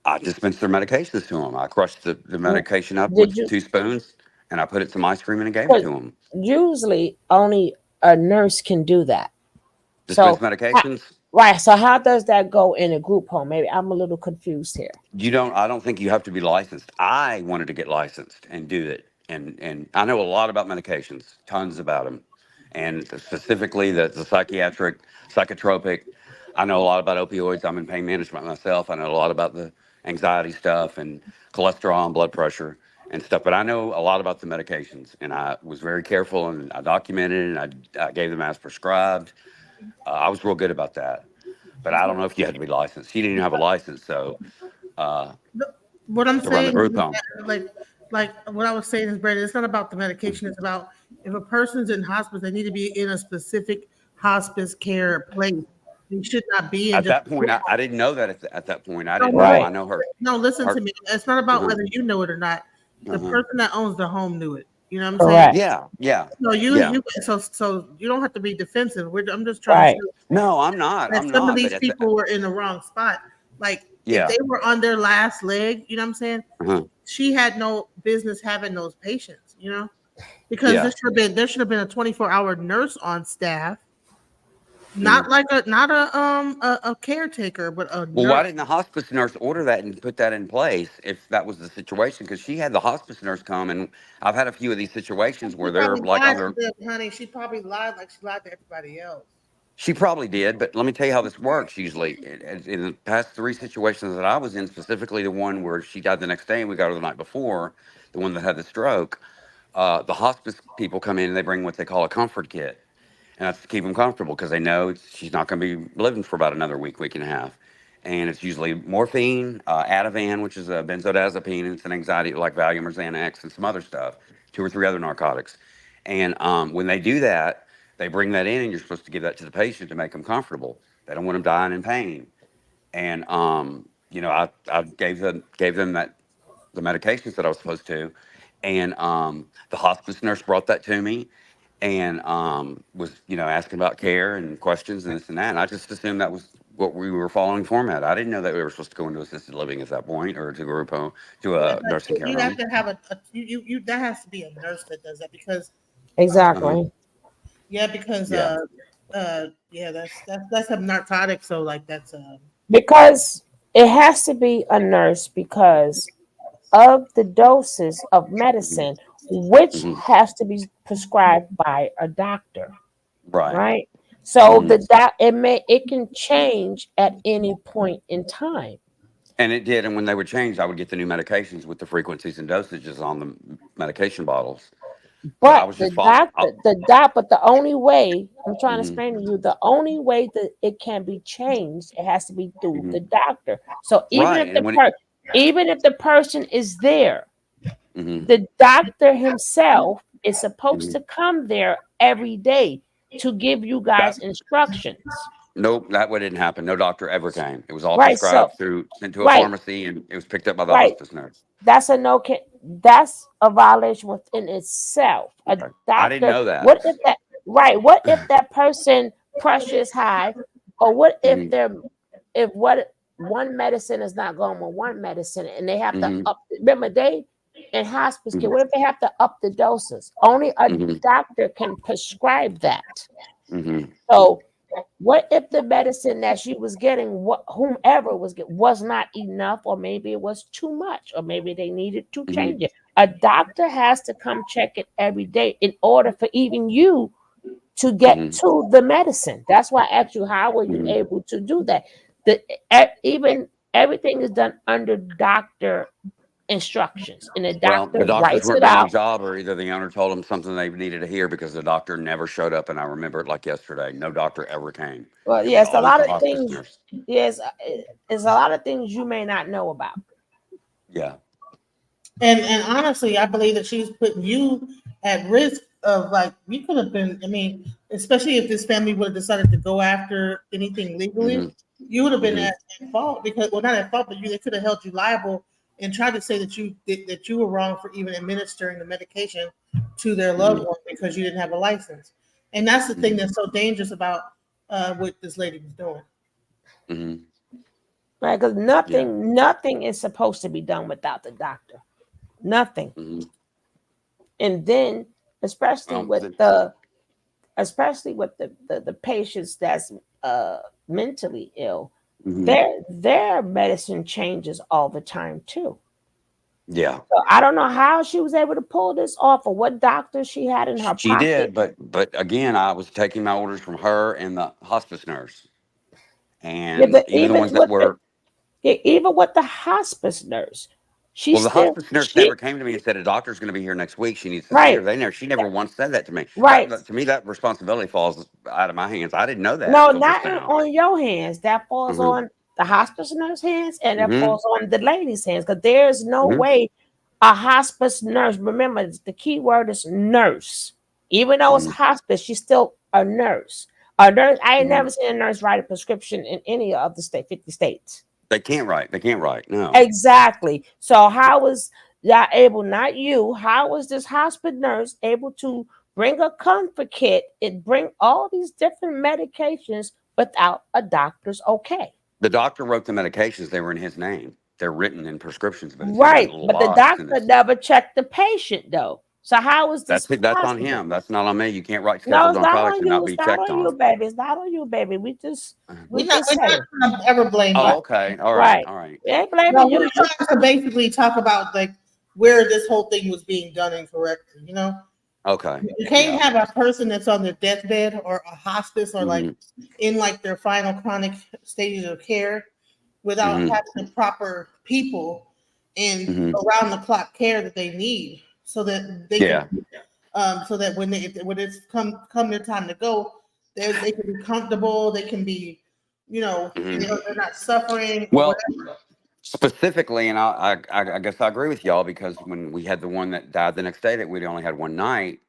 Speaker 7: I dispensed their medications to them. I crushed the medication up with 2 spoons, and I put it in some ice cream and gave it to them.
Speaker 8: Usually, only a nurse can do that.
Speaker 7: Dispense medications?
Speaker 8: Right. So how does that go in a group home? Maybe I'm a little confused here.
Speaker 7: I don't think you have to be licensed. I wanted to get licensed and do it. And I know a lot about medications, tons about them. And specifically the psychotropic. I know a lot about opioids. I'm in pain management myself. I know a lot about the anxiety stuff and cholesterol and blood pressure and stuff. But I know a lot about the medications. And I was very careful, and I documented, and I gave them as prescribed. I was real good about that. But I don't know if you had to be licensed. She didn't even have a license. So
Speaker 6: what I'm saying,
Speaker 7: group home.
Speaker 6: like what I was saying is, Brandon, it's not about the medication. It's about if a person's in hospice, they need to be in a specific hospice care place. You should not be in.
Speaker 7: At that point, I didn't know that at that point. I didn't know. I know her.
Speaker 6: No, listen to me. It's not about whether you know it or not. The person that owns the home knew it. You know what I'm saying?
Speaker 8: Correct.
Speaker 7: Yeah, yeah,
Speaker 6: So
Speaker 7: yeah.
Speaker 6: so you don't have to be defensive. I'm just trying to
Speaker 8: Right.
Speaker 6: show
Speaker 7: No, I'm not.
Speaker 6: that
Speaker 7: I'm
Speaker 6: some of
Speaker 7: not. But
Speaker 6: these
Speaker 7: at the,
Speaker 6: people were in the wrong spot. Like if
Speaker 7: yeah,
Speaker 6: they were on their last leg, you know what I'm saying?
Speaker 7: uh-huh,
Speaker 6: She had no business having those patients, you know, because
Speaker 7: yeah.
Speaker 6: there should have been a 24-hour nurse on staff,
Speaker 7: Mhm.
Speaker 6: not a caretaker, but a
Speaker 7: Well,
Speaker 6: nurse.
Speaker 7: why didn't the hospice nurse order that and put that in place if that was the situation? Because she had the hospice nurse come, and I've had a few of these situations
Speaker 6: She
Speaker 7: where they're
Speaker 6: probably
Speaker 7: like on
Speaker 6: lied to
Speaker 7: their.
Speaker 6: them, honey. She probably lied like she lied to everybody else.
Speaker 7: She probably did, but let me tell you how this works. Usually, in the past three situations that I was in, specifically the one where she died the next day and we got her the night before, the one that had the stroke, the hospice people come in and they bring what they call a comfort kit. And that's to keep them comfortable because they know she's not going to be living for about another week, week and a half. And it's usually morphine, Ativan, which is a benzodiazepine, and it's an anxiety like Valium or Xanax and some other stuff, two or three other narcotics. And when they do that, they bring that in, and you're supposed to give that to the patient to make them comfortable. They don't want them dying in pain. And I gave them that the medications that I was supposed to, and the hospice nurse brought that to me, and was asking about care and questions and this and that. And I just assumed that was what we were following format. I didn't know that we were supposed to go into assisted living at that point or to group home to
Speaker 6: Yeah,
Speaker 7: a nursing care
Speaker 6: you have
Speaker 7: home.
Speaker 6: to have you that has to be a nurse that does that because
Speaker 7: Uh-huh.
Speaker 8: Exactly.
Speaker 6: yeah, because
Speaker 7: Yeah.
Speaker 6: yeah, that's a narcotic, so like that's
Speaker 8: Because it has to be a nurse because of the doses of
Speaker 7: Hmm.
Speaker 8: medicine, which
Speaker 7: Hmm.
Speaker 8: has to be prescribed by a doctor,
Speaker 7: Right.
Speaker 8: right? So
Speaker 7: Hmm.
Speaker 8: it can change at any point in time.
Speaker 7: And it did. And when they would change, I would get the new medications with the frequencies and dosages on the medication bottles. But I
Speaker 8: But
Speaker 7: was just following.
Speaker 8: but the only way I'm trying to
Speaker 7: Hmm.
Speaker 8: explain to you, the only way that it can be changed, it has to be through
Speaker 7: Hmm.
Speaker 8: the doctor. So
Speaker 7: Right. And when it,
Speaker 8: even if the person is there,
Speaker 7: hmm
Speaker 8: the doctor himself is supposed
Speaker 7: hmm
Speaker 8: to come there every day to give you
Speaker 7: that,
Speaker 8: guys instructions.
Speaker 7: nope, that what didn't happen. No doctor ever came. It was all
Speaker 8: Right. So
Speaker 7: prescribed through sent to a
Speaker 8: right,
Speaker 7: pharmacy, and it was picked up by the
Speaker 8: right.
Speaker 7: hospice nurse.
Speaker 8: That's a no. That's a violation within itself. A
Speaker 7: Okay. I didn't
Speaker 8: doctor.
Speaker 7: know that.
Speaker 8: What if that? Right. What if that person pressure is high, or what if
Speaker 7: Hmm.
Speaker 8: if what one medicine is not going with one medicine, and they have to
Speaker 7: Hmm.
Speaker 8: up. Remember, they in hospice care.
Speaker 7: Hmm.
Speaker 8: What if they have to up the doses? Only a
Speaker 7: Hmm.
Speaker 8: doctor can prescribe that.
Speaker 7: Hmm.
Speaker 8: So what if the medicine that she was getting, whomever was getting, was not enough, or maybe it was too much, or maybe they needed to
Speaker 7: Hmm.
Speaker 8: change it? A doctor has to come check it every day in order for even you to get
Speaker 7: Hmm.
Speaker 8: to the medicine. That's why I asked you, how were you
Speaker 7: Hmm.
Speaker 8: able to do that? Even everything is done under doctor instructions, and the
Speaker 7: Well,
Speaker 8: doctor
Speaker 7: the doctors
Speaker 8: writes
Speaker 7: weren't
Speaker 8: it
Speaker 7: doing their
Speaker 8: out.
Speaker 7: job, or either the owner told them something they needed to hear because the doctor never showed up. And I remember it like yesterday. No doctor ever came.
Speaker 8: Well,
Speaker 7: It was
Speaker 8: yes, a
Speaker 7: always
Speaker 8: lot
Speaker 7: the
Speaker 8: of
Speaker 7: hospice
Speaker 8: things.
Speaker 7: nurse.
Speaker 8: Yes, it's a lot of things you may not know about.
Speaker 7: Yeah.
Speaker 6: and honestly, I believe that she's putting you at risk of like you could have been. I mean, especially if this family would have decided to go after anything legally,
Speaker 7: Hmm.
Speaker 6: you would have been
Speaker 7: Hmm.
Speaker 6: at fault because well, not at fault, but they could have held you liable and tried to say that you were wrong for even administering the medication to their loved
Speaker 7: Hmm.
Speaker 6: one because you didn't have a license. And that's the thing
Speaker 7: Hmm.
Speaker 6: that's so dangerous about what this lady was doing.
Speaker 7: Hmm.
Speaker 8: Right? Because
Speaker 7: Yeah.
Speaker 8: nothing is supposed to be done without the doctor. Nothing.
Speaker 7: Hmm.
Speaker 8: And then, especially
Speaker 7: Well,
Speaker 8: with the patients that's mentally ill,
Speaker 7: hmm
Speaker 8: their medicine changes all the time too.
Speaker 7: yeah,
Speaker 8: So I don't know how she was able to pull this off, or what doctor she had in her
Speaker 7: she
Speaker 8: pocket.
Speaker 7: did. But again, I was taking my orders from her and the hospice nurse,
Speaker 8: Yeah,
Speaker 7: and even the ones that were.
Speaker 8: even with the hospice nurse, she
Speaker 7: Well, the
Speaker 8: still
Speaker 7: hospice nurse
Speaker 8: she
Speaker 7: never came to me and said a doctor's going to be here next week. She needs to see her.
Speaker 8: right,
Speaker 7: She never once said that to me.
Speaker 8: right.
Speaker 7: To me, that responsibility falls out of my hands. I didn't know that
Speaker 8: No,
Speaker 7: until just
Speaker 8: not
Speaker 7: now.
Speaker 8: on your hands. That falls
Speaker 7: Hmm.
Speaker 8: on the hospice nurse hands, and that
Speaker 7: Hmm.
Speaker 8: falls on the lady's hands. Because there's no
Speaker 7: Hmm.
Speaker 8: way a hospice nurse. Remember, the key word is nurse. Even though it's
Speaker 7: Hmm.
Speaker 8: hospice, she's still a nurse. A nurse. I ain't
Speaker 7: Hmm.
Speaker 8: never seen a nurse write a prescription in any of the 50 states.
Speaker 7: They can't write. They can't write. No.
Speaker 8: Exactly. So how is y'all able, not you, how was this hospice nurse able to bring a comfort kit and bring all these different medications without a doctor's okay?
Speaker 7: The doctor wrote the medications. They were in his name. They're written in prescriptions, but it's in
Speaker 8: Right,
Speaker 7: little
Speaker 8: but the
Speaker 7: box. And
Speaker 8: doctor
Speaker 7: it's
Speaker 8: never checked the patient though. So how is this
Speaker 7: that's it. That's on
Speaker 8: possible?
Speaker 7: him. That's not on me. You can't write
Speaker 8: No,
Speaker 7: scheduled
Speaker 8: it's not
Speaker 7: narcotics
Speaker 8: on
Speaker 7: and
Speaker 8: you.
Speaker 7: not
Speaker 8: It's
Speaker 7: be
Speaker 8: not
Speaker 7: checked
Speaker 8: on you,
Speaker 7: on.
Speaker 8: baby. It's not on you, baby. We just
Speaker 6: We're not
Speaker 8: saying.
Speaker 6: trying to ever blame you.
Speaker 7: Oh, okay. All right.
Speaker 8: Right.
Speaker 7: All right.
Speaker 8: We ain't
Speaker 6: No,
Speaker 8: blaming
Speaker 6: we're
Speaker 8: you.
Speaker 6: trying to basically talk about like where this whole thing was being done incorrectly. You know,
Speaker 7: Okay.
Speaker 6: you can't
Speaker 7: Yeah.
Speaker 6: have a person that's on their deathbed or a hospice or like in like their final chronic stages of care without
Speaker 7: Mhm.
Speaker 6: having the proper people and
Speaker 7: Mhm.
Speaker 6: around the clock care that they need, so that they
Speaker 7: Yeah.
Speaker 6: can, so that when it's come their time to go, they can be comfortable. They can be,
Speaker 7: Mhm.
Speaker 6: they're not suffering or
Speaker 7: Well,
Speaker 6: whatever.
Speaker 7: specifically, and I guess I agree with y'all because when we had the one that died the next day that we'd only had one night,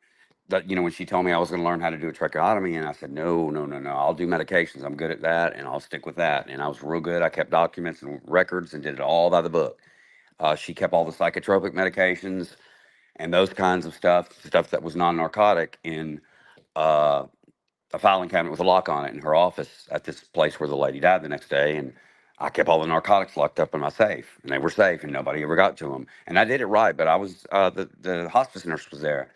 Speaker 7: that when she told me I was going to learn how to do a tracheotomy, and I said no, no, no, no, I'll do medications. I'm good at that, and I'll stick with that. And I was real good. I kept documents and records and did it all by the book. She kept all the psychotropic medications and those kinds of stuff that was non-narcotic in uh, a filing cabinet with a lock on it in her office at this place where the lady died the next day. And I kept all the narcotics locked up in my safe, and they were safe, and nobody ever got to them. And I did it right, but I was the hospice nurse was there,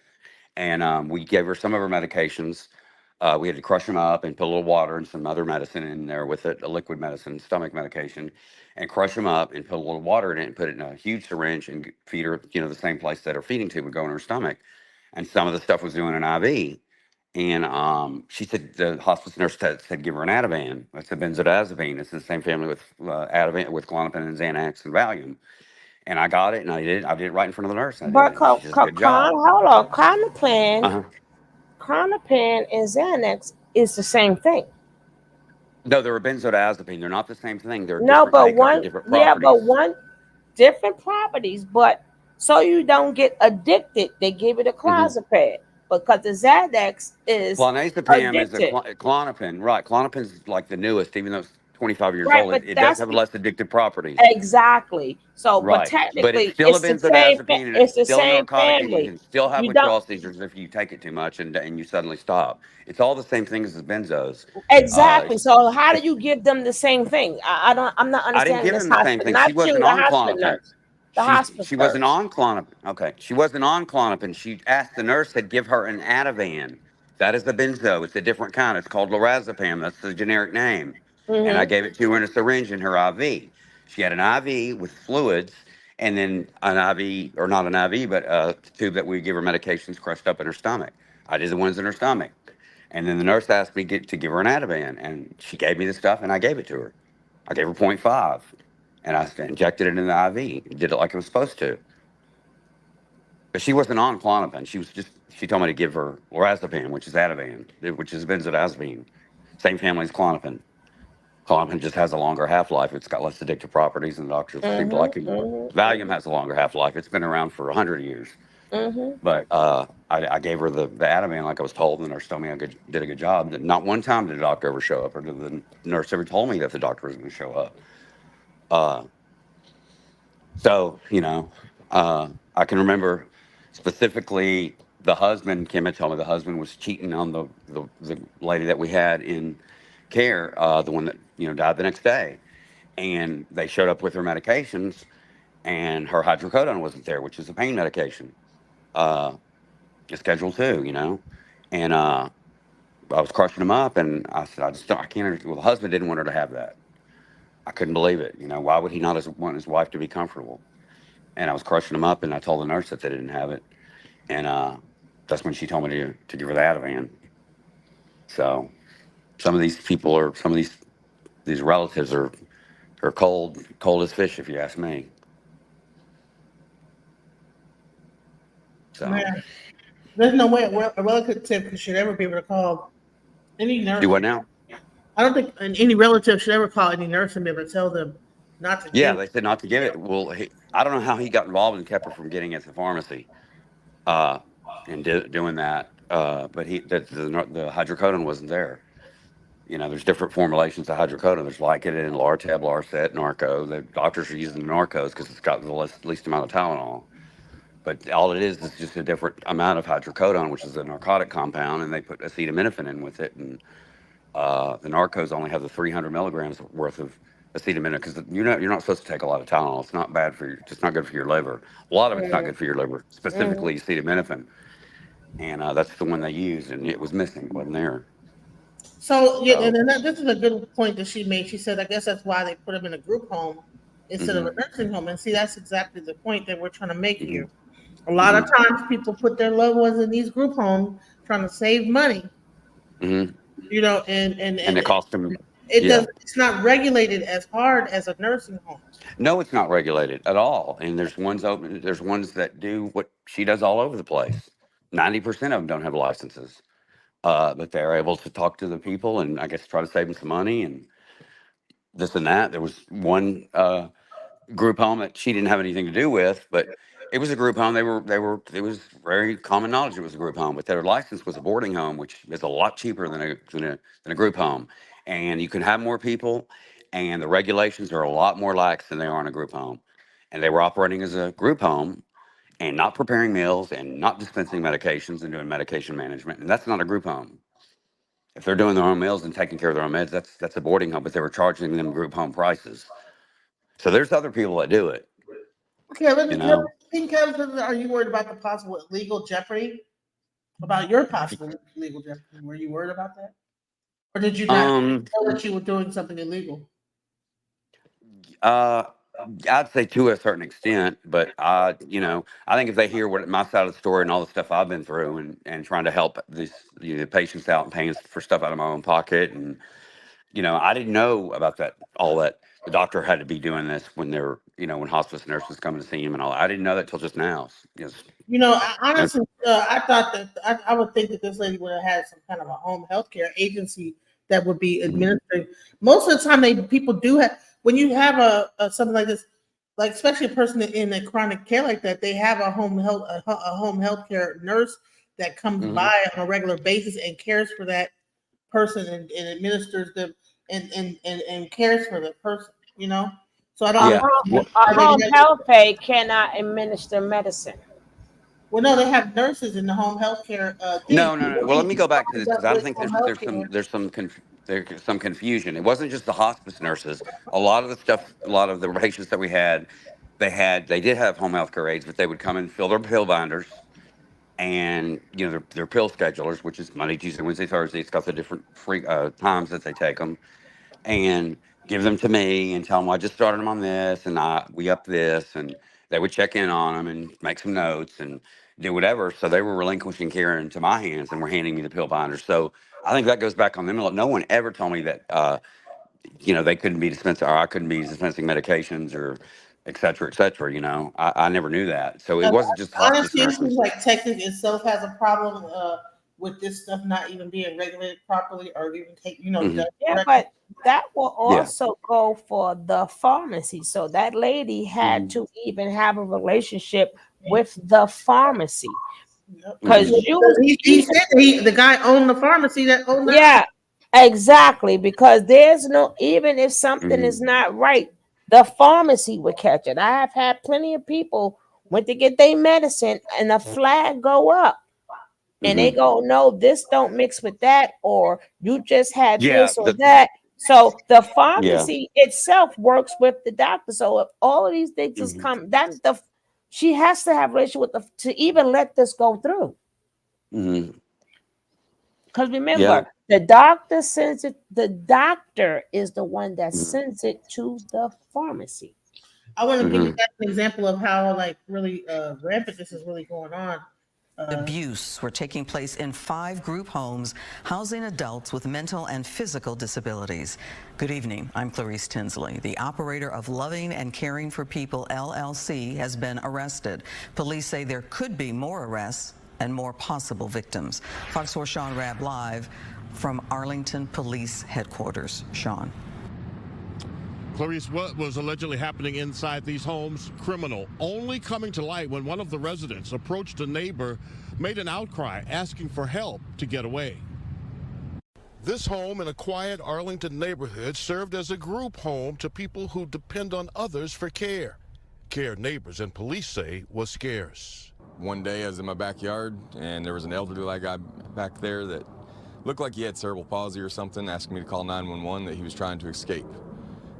Speaker 7: and we gave her some of her medications. We had to crush them up and put a little water and some other medicine in there with it, a liquid medicine, stomach medication, and crush them up and put a little water in it and put it in a huge syringe and feed her, the same place that her feeding tube would go in her stomach. And some of the stuff was doing an IV. And she said the hospice nurse said give her an Ativan. That's a benzodiazepine. It's in the same family with Ativan, with Klonopin and Xanax and Valium. And I got it, and I did it right in front of the nurse. I did
Speaker 8: But
Speaker 7: it. And she did a good job.
Speaker 8: hold on, Clonopin,
Speaker 7: Uh-huh.
Speaker 8: Clonopin and Xanax is the same thing.
Speaker 7: No, they're a benzodiazepine. They're not the same thing. They're
Speaker 8: No,
Speaker 7: different
Speaker 8: but
Speaker 7: makeup and
Speaker 8: one,
Speaker 7: different
Speaker 8: yeah, but
Speaker 7: properties.
Speaker 8: one different properties. But so you don't get addicted, they give it a
Speaker 7: Hmm.
Speaker 8: clozapine because the Xanax is
Speaker 7: Clonazepam is a
Speaker 8: addicted,
Speaker 7: Klonopin, right? Klonopin is like the newest, even though it's 25 years
Speaker 8: right?
Speaker 7: old.
Speaker 8: But
Speaker 7: It does
Speaker 8: that's
Speaker 7: have less addictive properties,
Speaker 8: exactly. So, but
Speaker 7: right? But it's
Speaker 8: technically,
Speaker 7: still a
Speaker 8: it's the same.
Speaker 7: benzodiazepine, and it's
Speaker 8: It's the
Speaker 7: still a
Speaker 8: same
Speaker 7: narcotic, and you
Speaker 8: family.
Speaker 7: can still have
Speaker 8: You don't
Speaker 7: withdrawal seizures if you take it too much, and you suddenly stop. It's all the same thing as the benzos.
Speaker 8: exactly.
Speaker 7: It's,
Speaker 8: So, how do
Speaker 7: it's
Speaker 8: you give them the same thing? I don't. I'm not
Speaker 7: I didn't
Speaker 8: understanding
Speaker 7: give
Speaker 8: this
Speaker 7: him the same
Speaker 8: hospital.
Speaker 7: thing. She
Speaker 8: Not you,
Speaker 7: wasn't
Speaker 8: the
Speaker 7: on
Speaker 8: hospital
Speaker 7: Klonopin.
Speaker 8: nurse, the hospice
Speaker 7: She wasn't
Speaker 8: nurse.
Speaker 7: on Klonopin. Okay, she wasn't on Klonopin. She asked the nurse to give her an Ativan. That is the benzo. It's a different kind. It's called lorazepam. That's the generic name. And I
Speaker 8: Mm-hmm.
Speaker 7: gave it to her in a syringe in her IV. She had an IV with fluids, and then an IV, or not an IV, but a tube that we give her medications crushed up in her stomach. I did the ones in her stomach. And then the nurse asked me to give her an Ativan, and she gave me the stuff, and I gave it to her. I gave her point 0.5, and I injected it in the IV. Did it like it was supposed to. But she wasn't on Klonopin. She told me to give her lorazepam, which is Ativan, which is benzodiazepine. Same family as Klonopin. Klonopin just has a longer half-life. It's got less addictive properties, and the doctors seem to like
Speaker 8: Mm-hmm.
Speaker 7: it.
Speaker 8: Mm-hmm.
Speaker 7: Valium has a longer half-life. It's been around for 100 years.
Speaker 8: Mm-hmm.
Speaker 7: But I gave her the Ativan like I was told, and the nurse told me did a good job. Not one time did the doctor ever show up, or did the nurse ever told me that the doctor was going to show up. Uh, So, I can remember specifically the husband, Kim had told me the husband was cheating on the lady that we had in care, the one that, died the next day. And they showed up with her medications, and her hydrocodone wasn't there, which is a pain medication, uh, a Schedule 2, And I was crushing them up, and I said, I can't understand. Well, the husband didn't want her to have that. I couldn't believe it. Why would he not want his wife to be comfortable? And I was crushing them up, and I told the nurse that they didn't have it, and that's when she told me to give her the Ativan. So some of these relatives are cold as fish, if you ask me. So
Speaker 6: Man, there's no way a relative should ever be able to call any
Speaker 7: do
Speaker 6: nurse.
Speaker 7: what now?
Speaker 6: I don't think any relative should ever call any nurse and be able to tell them not to
Speaker 7: Yeah,
Speaker 6: give.
Speaker 7: they said not to give it. Well, I don't know how he got involved and kept her from getting it at the pharmacy, uh, and doing that. But the hydrocodone wasn't there. There's different formulations of hydrocodone. There's Vicodin, Lortab, Larset, Narco. The doctors are using the Narcos because it's got the least amount of Tylenol. But all it is just a different amount of hydrocodone, which is a narcotic compound, and they put acetaminophen in with it. And the narcos only have the 300 milligrams worth of acetaminophen because you're not supposed to take a lot of Tylenol. It's not bad for you. It's not good for your liver. A lot of it's not good for your liver, specifically acetaminophen. And that's the one they used, and it was missing. It wasn't there.
Speaker 6: So yeah, and then this is a good point that she made. She said, I guess that's why they put them in a group home instead of a nursing home. And see, that's exactly the point that we're trying to make here. A lot of times people put their loved ones in these group homes trying to save money.
Speaker 7: Mm-hmm.
Speaker 6: You know, and
Speaker 7: it cost them.
Speaker 6: It's not regulated as hard as a nursing home.
Speaker 7: No, it's not regulated at all. And there's ones open. There's ones that do what she does all over the place. 90% of them don't have licenses, but they're able to talk to the people and I guess try to save them some money and this and that. There was one group home that she didn't have anything to do with, but it was a group home. It was very common knowledge it was a group home, but their license was a boarding home, which is a lot cheaper than a group home. And you can have more people, and the regulations are a lot more lax than they are in a group home. And they were operating as a group home and not preparing meals and not dispensing medications and doing medication management. And that's not a group home. If they're doing their own meals and taking care of their own meds, that's a boarding home, but they were charging them group home prices. So there's other people that do it.
Speaker 6: Okay, let me Kevin, are you worried about the possible legal jeopardy? About your possible legal jeopardy? Were you worried about that? Or did you not know that you were doing something illegal?
Speaker 7: I'd say to a certain extent, but I think if they hear what my side of the story and all the stuff I've been through and trying to help these patients out and paying for stuff out of my own pocket, and I didn't know about all that the doctor had to be doing this when they're when hospice nurses coming to see him and all. I didn't know that till just now.
Speaker 6: Honestly, I thought that I would think that this lady would have had some kind of a home health care agency that would be administering. Most of the time, people do have. When you have a something like this, like especially a person in a chronic care like that, they have a home health care nurse that comes by on a regular basis and cares for that person and administers them and cares for the person. So I don't.
Speaker 8: A home health aide cannot administer medicine.
Speaker 6: Well, no, they have nurses in the home health care.
Speaker 7: No. Well, let me go back to this because I think there's some confusion. It wasn't just the hospice nurses. A lot of the patients that we had, they did have home health care aides, but they would come and fill their pill binders and their pill schedulers, which is Monday, Tuesday, Wednesday, Thursday. It's got the different times that they take them, and give them to me and tell them I just started them on this and we up this, and they would check in on them and make some notes and do whatever. So they were relinquishing care into my hands and were handing me the pill binders. So I think that goes back on them. No one ever told me that they couldn't be dispensing, or I couldn't be dispensing medications or et cetera, et cetera. I never knew that. So it wasn't just hospice
Speaker 6: honestly,
Speaker 7: nurses.
Speaker 6: It seems like Texas itself has a problem with this stuff not even being regulated properly or even take,
Speaker 8: but that will also go for the pharmacy. So that lady had to even have a relationship with the pharmacy. Because
Speaker 6: he said the guy owned the pharmacy that owned that.
Speaker 8: Yeah, exactly. Because there's even if something is not right, the pharmacy would catch it. I have had plenty of people went to get their medicine and the flag go up. And they go, no, this don't mix with that, or you just had this or that. So the pharmacy itself works with the doctor. So if all of these things just come, she has to have a relationship with to even let this go through. Because remember, the doctor sends it. The doctor is the one that sends it to the pharmacy.
Speaker 6: I want to give you an example of how really rampant this is really going on.
Speaker 9: Abuse were taking place in 5 group homes housing adults with mental and physical disabilities. Good evening. I'm Clarice Tinsley. The operator of Loving and Caring for People, LLC, has been arrested. Police say there could be more arrests and more possible victims. Fox 4 Sean Rabb live from Arlington Police Headquarters. Sean.
Speaker 10: Clarice, what was allegedly happening inside these homes? Criminal, only coming to light when one of the residents approached a neighbor, made an outcry asking for help to get away. This home in a quiet Arlington neighborhood served as a group home to people who depend on others for care. Care neighbors and police say was scarce.
Speaker 11: One day I was in my backyard and there was an elderly guy back there that looked like he had cerebral palsy or something, asking me to call 911 that he was trying to escape.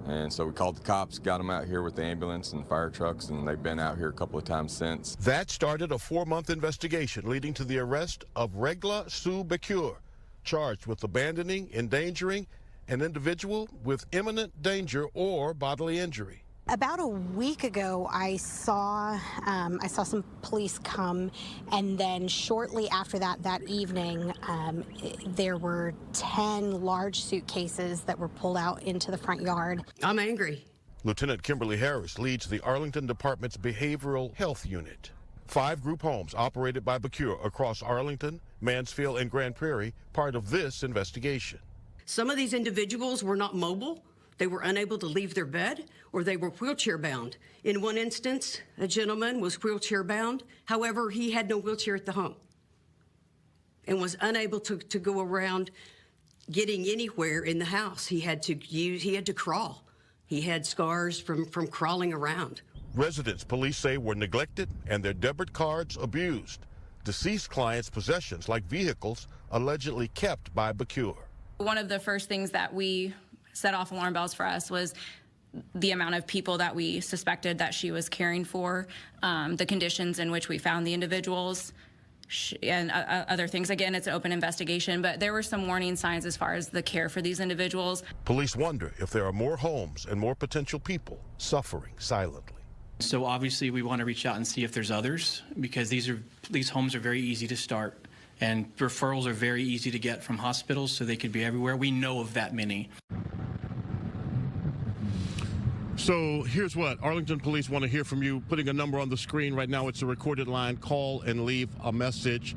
Speaker 11: And so we called the cops, got him out here with the ambulance and fire trucks, and they've been out here a couple of times since.
Speaker 10: That started a 4-month investigation leading to the arrest of Regla Sue Becure, charged with abandoning, endangering an individual with imminent danger or bodily injury.
Speaker 12: About a week ago, I saw some police come, and then shortly after that evening, there were 10 large suitcases that were pulled out into the front yard.
Speaker 13: I'm angry.
Speaker 10: Lieutenant Kimberly Harris leads the Arlington Department's Behavioral Health Unit. 5 group homes operated by Becure across Arlington, Mansfield, and Grand Prairie, part of this investigation.
Speaker 13: Some of these individuals were not mobile. They were unable to leave their bed, or they were wheelchair bound. In one instance, a gentleman was wheelchair bound. However, he had no wheelchair at the home and was unable to go around getting anywhere in the house. He had to crawl. He had scars from crawling around.
Speaker 10: Residents, police say, were neglected and their debit cards abused. Deceased clients' possessions, like vehicles, allegedly kept by Becure.
Speaker 14: One of the first things that we set off alarm bells for us was the amount of people that we suspected that she was caring for, the conditions in which we found the individuals, and other things. Again, it's an open investigation, but there were some warning signs as far as the care for these individuals.
Speaker 10: Police wonder if there are more homes and more potential people suffering silently.
Speaker 15: So obviously we want to reach out and see if there's others, because these homes are very easy to start, and referrals are very easy to get from hospitals, so they could be everywhere. We know of that many.
Speaker 10: So here's what Arlington police want to hear from you. Putting a number on the screen right now. It's a recorded line. Call and leave a message.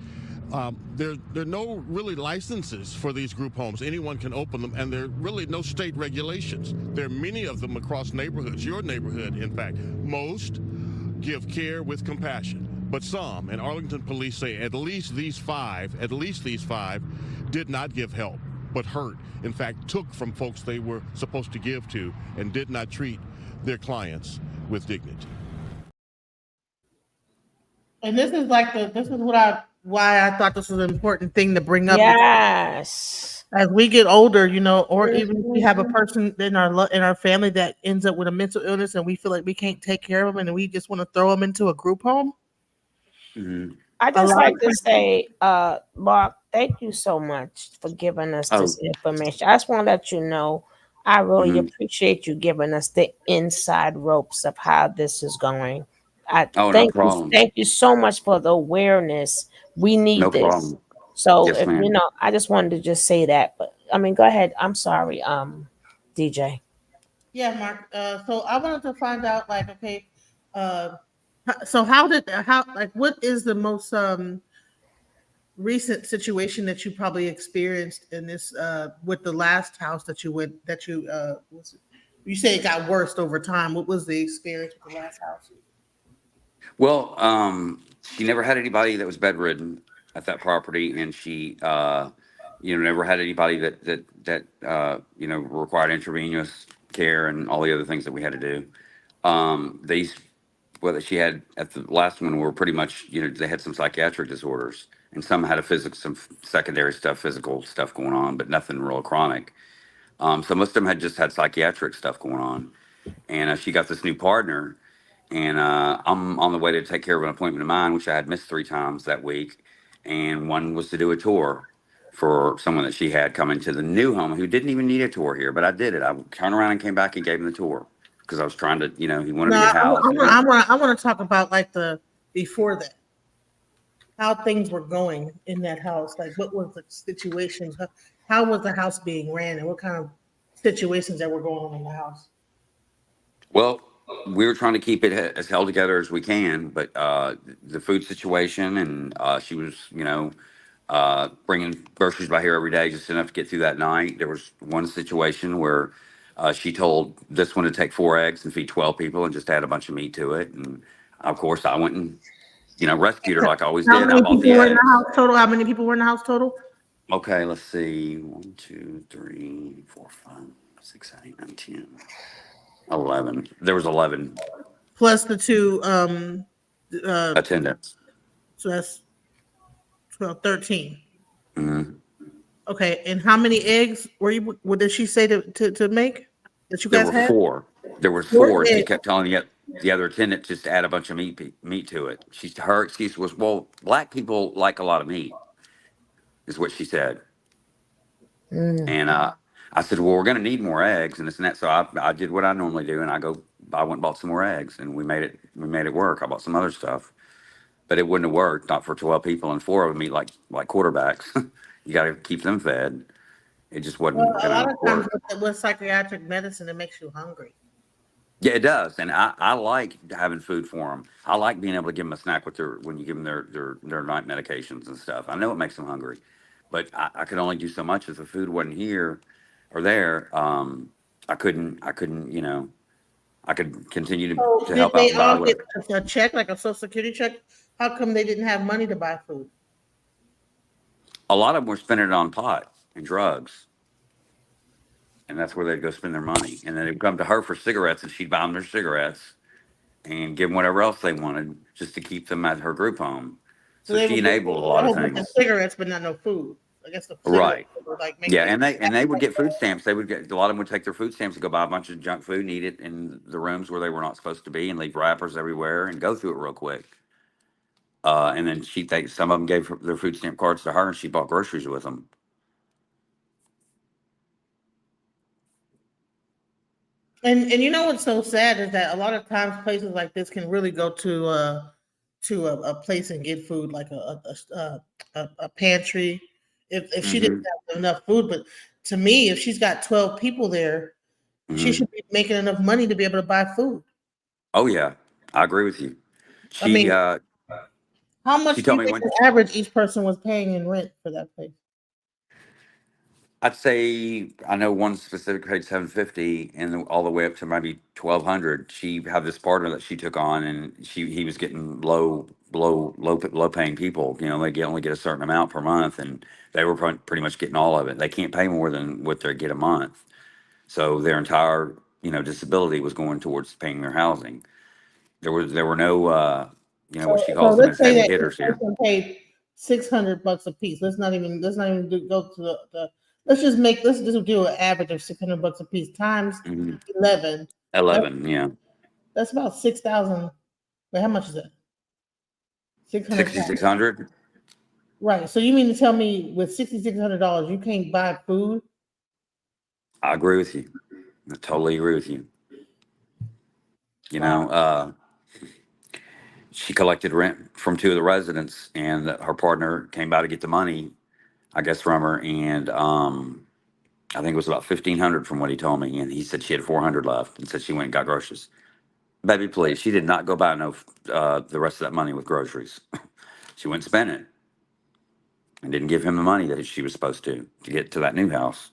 Speaker 10: There are no really licenses for these group homes. Anyone can open them, and there are really no state regulations. There are many of them across neighborhoods, your neighborhood, in fact. Most give care with compassion, but some, and Arlington police say at least these five did not give help, but hurt. In fact, took from folks they were supposed to give to and did not treat their clients with dignity.
Speaker 6: And this is why I thought this was an important thing to bring up.
Speaker 8: Yes.
Speaker 6: As we get older, or even if we have a person in our family that ends up with a mental illness and we feel like we can't take care of them and we just want to throw them into a group home.
Speaker 7: Mm-hmm.
Speaker 8: I just like to say, Mark, thank you so much for giving us this information. I just want to let you know, I really appreciate you giving us the inside ropes of how this is going. Thank you so much for the awareness. We need this.
Speaker 7: Problem.
Speaker 8: So,
Speaker 7: yes,
Speaker 8: I just wanted to just say that. But go ahead. I'm sorry, DJ.
Speaker 6: Yeah, Mark. So I wanted to find out, so what is the most recent situation that you probably experienced in this with the last house that you you say it got worse over time. What was the experience with the last house?
Speaker 7: Well, she never had anybody that was bedridden at that property, and she never had anybody that required intravenous care and all the other things that we had to do. What she had at the last one were pretty much, they had some psychiatric disorders, and some had some secondary physical stuff going on, but nothing real chronic. So most of them had just had psychiatric stuff going on. And she got this new partner, and I'm on the way to take care of an appointment of mine, which I had missed 3 times that week. And one was to do a tour for someone that she had coming to the new home who didn't even need a tour here, but I did it. I turned around and came back and gave him the tour. Because I was trying to, he wanted to get a house.
Speaker 6: I want to talk about before that, how things were going in that house. What was the situations? How was the house being ran, and what kind of situations that were going on in the house?
Speaker 7: Well, we were trying to keep it as held together as we can, but the food situation, and she was, bringing groceries by here every day just enough to get through that night. There was one situation where she told this one to take 4 eggs and feed 12 people and just add a bunch of meat to it. And of course, I went and, rescued her like I always did.
Speaker 6: How many people were in the house total? How many people were in the house total?
Speaker 7: Okay, let's see. 1, 2, 3, 4, 5, 6, 7, 8, 9, 10, 11. There was 11.
Speaker 6: Plus the 2
Speaker 7: attendants.
Speaker 6: So that's 12, 13.
Speaker 7: Mhm.
Speaker 6: Okay, and how many eggs were you? What did she say to make that you
Speaker 7: There
Speaker 6: guys
Speaker 7: were
Speaker 6: had?
Speaker 7: four. There was
Speaker 6: 4
Speaker 7: four, and she
Speaker 6: eggs.
Speaker 7: kept telling the other attendant just to add a bunch of meat to it. Her excuse was, "Well, black people like a lot of meat," is what she said. And I said, "Well, we're going to need more eggs and this and that." So I did what I normally do, and I went and bought some more eggs, and we made it work. I bought some other stuff, but it wouldn't have worked, not for 12 people, and four of them eat like quarterbacks. You got to keep them fed. It just
Speaker 6: Well,
Speaker 7: wasn't
Speaker 6: a
Speaker 7: going
Speaker 6: lot
Speaker 7: to
Speaker 6: of times
Speaker 7: work.
Speaker 6: with psychiatric medicine, it makes you hungry.
Speaker 7: Yeah, it does, and I like having food for them. I like being able to give them a snack with when you give them their night medications and stuff. I know it makes them hungry, but I could only do so much if the food wasn't here or there. I couldn't, I could continue
Speaker 6: So
Speaker 7: to
Speaker 6: did
Speaker 7: help out
Speaker 6: they
Speaker 7: and buy
Speaker 6: all
Speaker 7: with.
Speaker 6: get a check, like a Social Security check? How come they didn't have money to buy food?
Speaker 7: A lot of them were spending it on pot and drugs, and that's where they'd go spend their money. And then they'd come to her for cigarettes, and she'd buy them their cigarettes and give them whatever else they wanted just to keep them at her group home.
Speaker 6: So
Speaker 7: So
Speaker 6: they
Speaker 7: she
Speaker 6: would get
Speaker 7: enabled a
Speaker 6: a
Speaker 7: lot of
Speaker 6: whole bunch of
Speaker 7: things.
Speaker 6: cigarettes, but not no food. I guess the cigarettes
Speaker 7: Right.
Speaker 6: were like
Speaker 7: Yeah,
Speaker 6: making.
Speaker 7: and they would get food stamps. They would get a lot of them would take their food stamps and go buy a bunch of junk food and eat it in the rooms where they were not supposed to be and leave wrappers everywhere and go through it real quick. And then some of them gave their food stamp cards to her and she bought groceries with them.
Speaker 6: And you know what's so sad is that a lot of times places like this can really go to a place and get food, like a pantry, if she didn't
Speaker 7: Hmm.
Speaker 6: have enough food. But to me, if she's got 12 people there, she
Speaker 7: Hmm.
Speaker 6: should be making enough money to be able to buy food.
Speaker 7: Oh yeah, I agree with you.
Speaker 6: I
Speaker 7: She
Speaker 6: mean,
Speaker 7: uh,
Speaker 6: how
Speaker 7: she
Speaker 6: much do
Speaker 7: told
Speaker 6: you
Speaker 7: me
Speaker 6: think
Speaker 7: when
Speaker 6: the average each person was paying in rent for that place?
Speaker 7: I'd say I know one specific paid 750 and all the way up to maybe 1200. She had this partner that she took on, and he was getting low paying people. Only get a certain amount per month, and they were pretty much getting all of it. They can't pay more than what they get a month, so their entire disability was going towards paying their housing. There were no what she
Speaker 6: So
Speaker 7: calls them
Speaker 6: let's
Speaker 7: as
Speaker 6: say
Speaker 7: heavy
Speaker 6: that
Speaker 7: hitters
Speaker 6: each
Speaker 7: here.
Speaker 6: person paid $600 a piece. Let's not even go to the let's just do an average of $600 a piece times
Speaker 7: Mhm.
Speaker 6: 11. That's
Speaker 7: 11, yeah,
Speaker 6: that's about 6,000. Wait, how much is that? 600.
Speaker 7: 6600.
Speaker 6: Right. So you mean to tell me with $6,600 you can't buy food?
Speaker 7: I agree with you. I totally agree with you. You
Speaker 6: Wow.
Speaker 7: know, she collected rent from two of the residents, and her partner came by to get the money, I guess, from her. And I think it was about 1,500 from what he told me. And he said she had 400 left, and said she went and got groceries. Baby, please, she did not go buy the rest of that money with groceries. She went and spent it, and didn't give him the money that she was supposed to get to that new house.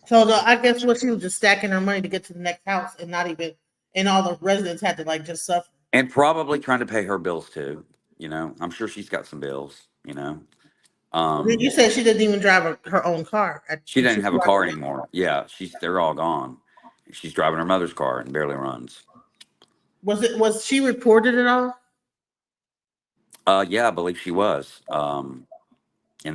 Speaker 6: So I guess what she was just stacking her money to get to the next house, and not even, and all the residents had to like just suffer.
Speaker 7: And probably trying to pay her bills too. I'm sure she's got some bills.
Speaker 6: You said she didn't even drive her own car.
Speaker 7: She doesn't have a car anymore. Yeah, they're all gone. She's driving her mother's car and barely runs.
Speaker 6: Was she reported at all?
Speaker 7: Yeah, I believe she was. And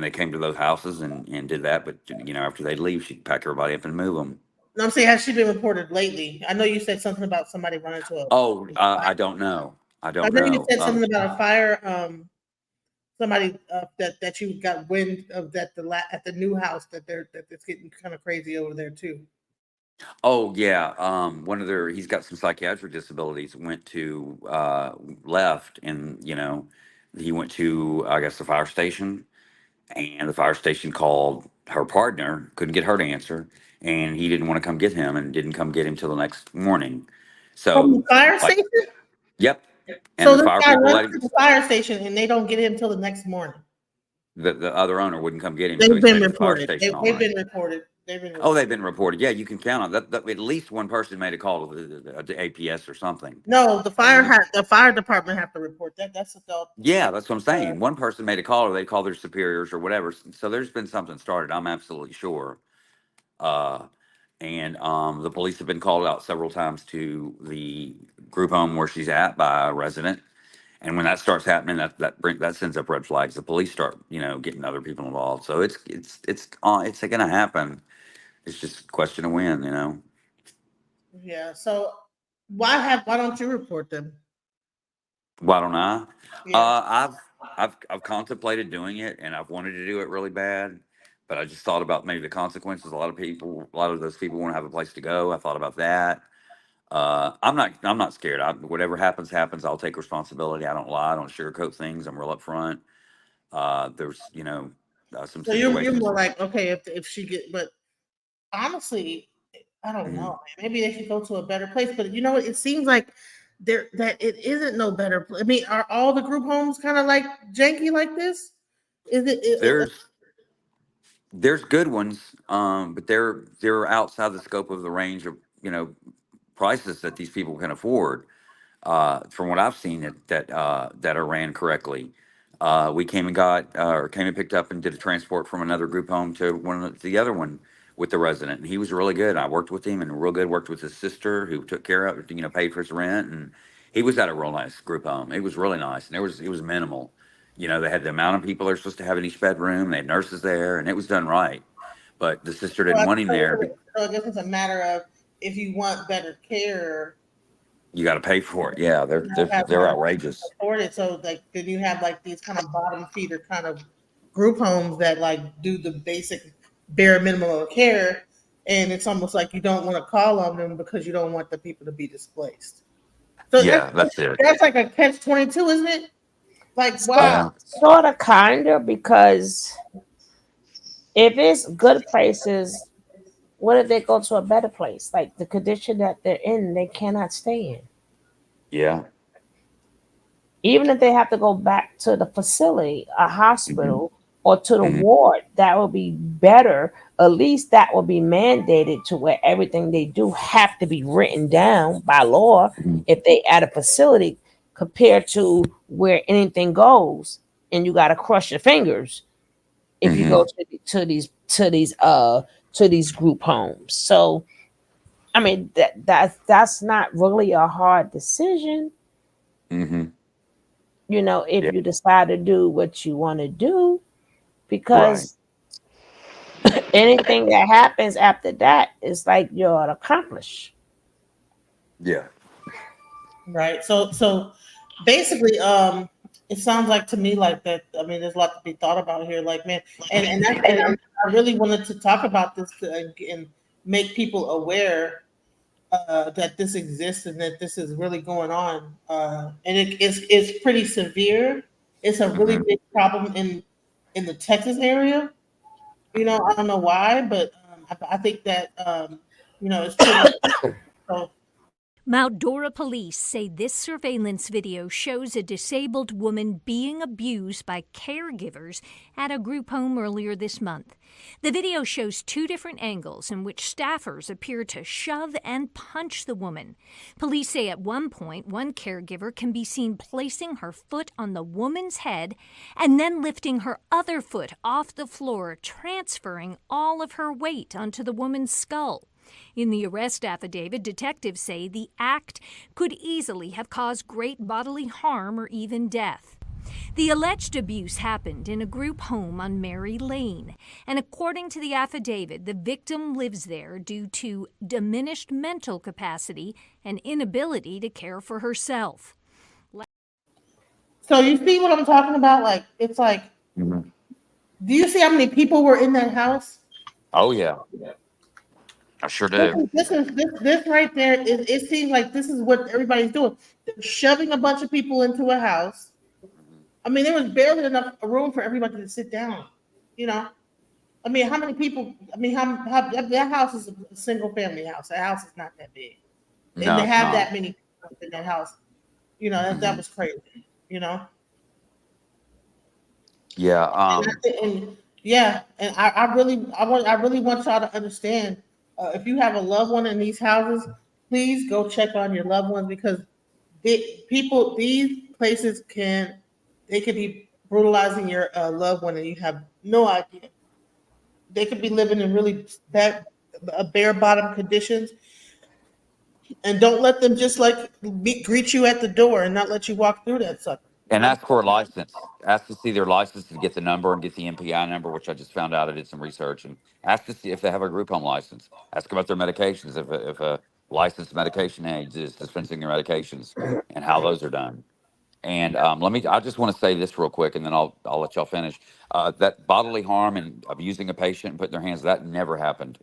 Speaker 7: they came to those houses and did that. But after they'd leave, she'd pack everybody up and move them.
Speaker 6: No, I'm saying, has she been reported lately? I know you said something about somebody running to a.
Speaker 7: Oh, I don't know. I don't
Speaker 6: know you
Speaker 7: know.
Speaker 6: said something about a fire. Somebody that you got wind of that at the new house that it's getting kind of crazy over there too.
Speaker 7: Oh yeah. He's got some psychiatric disabilities. Left, and he went to, I guess, the fire station, and the fire station called her partner, couldn't get her to answer, and he didn't want to come get him, and didn't come get him till the next morning.
Speaker 6: From the
Speaker 7: So,
Speaker 6: fire
Speaker 7: like,
Speaker 6: station?
Speaker 7: yep. And
Speaker 6: So
Speaker 7: the
Speaker 6: this
Speaker 7: fire
Speaker 6: guy
Speaker 7: people
Speaker 6: runs
Speaker 7: let
Speaker 6: to
Speaker 7: him.
Speaker 6: the fire station and they don't get him till the next morning.
Speaker 7: The other owner wouldn't come get him, so
Speaker 6: They've
Speaker 7: he
Speaker 6: been
Speaker 7: stayed at the fire
Speaker 6: reported.
Speaker 7: station all
Speaker 6: They've
Speaker 7: night.
Speaker 6: been reported.
Speaker 7: Oh, they've been reported. Yeah, you can count on that. At least one person made a call to the APS or something.
Speaker 6: No, the fire department have to report that. That's adult.
Speaker 7: Yeah, that's what I'm saying. One person made a call, or they called their superiors or whatever. So there's been something started. I'm absolutely sure. And the police have been called out several times to the group home where she's at by a resident, And when that starts happening, that sends up red flags. The police start, getting other people involved. So it's going to happen. It's just a question of when.
Speaker 6: Yeah. So why don't you report them?
Speaker 7: Why don't I?
Speaker 6: Yeah.
Speaker 7: I've contemplated doing it, and I've wanted to do it really bad, but I just thought about maybe the consequences. A lot of those people want to have a place to go. I thought about that. I'm not scared. Whatever happens, happens. I'll take responsibility. I don't lie. I don't sugarcoat things. I'm real upfront. There's, some
Speaker 6: So you're
Speaker 7: situations.
Speaker 6: more like, okay, if she but honestly, I don't
Speaker 7: Mhm.
Speaker 6: know. Maybe they should go to a better place. But you know what? It seems like that it isn't no better. I mean, are all the group homes kind of like janky like this? Is
Speaker 7: There's good ones, but they're outside the scope of the range of prices that these people can afford. From what I've seen that are ran correctly. We came and picked up and did a transport from another group home to the other one with the resident, and he was really good. I worked with him and real good. Worked with his sister who took care of it, paid for his rent, and he was at a real nice group home. It was really nice, and it was minimal. They had the amount of people they're supposed to have in each bedroom. They had nurses there, and it was done right. But the sister didn't want him there.
Speaker 6: So I guess it's a matter of if you want better care.
Speaker 7: You got to pay for it. Yeah, they're outrageous.
Speaker 6: Afford it. So like, then you have like these kind of bottom feeder kind of group homes that like do the basic bare minimum of care, and it's almost like you don't want to call on them because you don't want the people to be displaced. So
Speaker 7: Yeah, that's it.
Speaker 6: That's like a catch-22, isn't it? Like, wow.
Speaker 8: Sort of, kind of, because if it's good places, what if they go to a better place? Like the condition that they're in, they cannot stay in.
Speaker 7: Yeah.
Speaker 8: Even if they have to go back to the facility, a hospital, or to the ward, that will be better. At least that will be mandated to where everything they do have to be written down by law if they at a facility, compared to where anything goes and you got to crush your fingers if you go to these group homes. So I mean that's not really a hard decision. If you decide to do what you want to do, because anything that happens after that is like you're accomplished.
Speaker 7: Yeah.
Speaker 6: Right. So basically, it sounds like to me like that. I mean, there's a lot to be thought about here. Like, man, and I really wanted to talk about this and make people aware that this exists and that this is really going on. And it's pretty severe. It's a really big problem in the Texas area. I don't know why, but I think that it's pretty. So,
Speaker 16: Mount Dora police say this surveillance video shows a disabled woman being abused by caregivers at a group home earlier this month. The video shows two different angles in which staffers appear to shove and punch the woman. Police say at one point, one caregiver can be seen placing her foot on the woman's head and then lifting her other foot off the floor, transferring all of her weight onto the woman's skull. In the arrest affidavit, detectives say the act could easily have caused great bodily harm or even death. The alleged abuse happened in a group home on Mary Lane, and according to the affidavit, the victim lives there due to diminished mental capacity and inability to care for herself.
Speaker 6: So you see what I'm talking about? Like, it's like, do you see how many people were in that house?
Speaker 7: Oh yeah. I sure do.
Speaker 6: This right there. It seems like this is what everybody's doing. They're shoving a bunch of people into a house. I mean, there was barely enough room for everybody to sit down. I mean, how many people? I mean, how that house is a single family house. That house is not that big. And
Speaker 7: No,
Speaker 6: they
Speaker 7: it's
Speaker 6: have
Speaker 7: not.
Speaker 6: that many people in that house. That was crazy.
Speaker 7: Yeah.
Speaker 6: And I really want y'all to understand. If you have a loved one in these houses, please go check on your loved ones, because these places can be brutalizing your loved one and you have no idea. They could be living in really bad, bare bottom conditions, and don't let them just greet you at the door and not let you walk through that sucker.
Speaker 7: And ask for a license. Ask to see their license to get the number and get the MPI number, which I just found out. I did some research and ask to see if they have a group home license. Ask about their medications, if a licensed medication aid is dispensing their medications and how those are done. And I just want to say this real quick, and then I'll let y'all finish. That bodily harm and abusing a patient and putting their hands, that never happened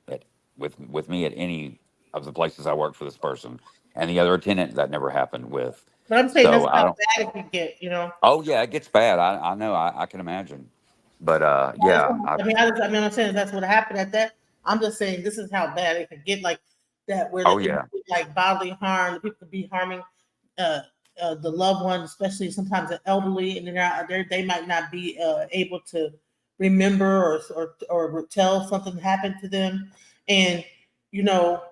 Speaker 7: with me at any of the places I worked for this person. And the other attendant, that never happened with.
Speaker 6: But I'm saying that's
Speaker 7: So I
Speaker 6: how
Speaker 7: don't.
Speaker 6: bad it can get, you know.
Speaker 7: Oh yeah, it gets bad. I know. I can imagine. But yeah.
Speaker 6: I'm saying that's what happened at that. I'm just saying this is how bad it can get, like that, where
Speaker 7: Oh
Speaker 6: they
Speaker 7: yeah.
Speaker 6: like bodily harm, the people could be harming the loved one, especially sometimes the elderly, and they might not be able to remember or tell something happened to them, and you know,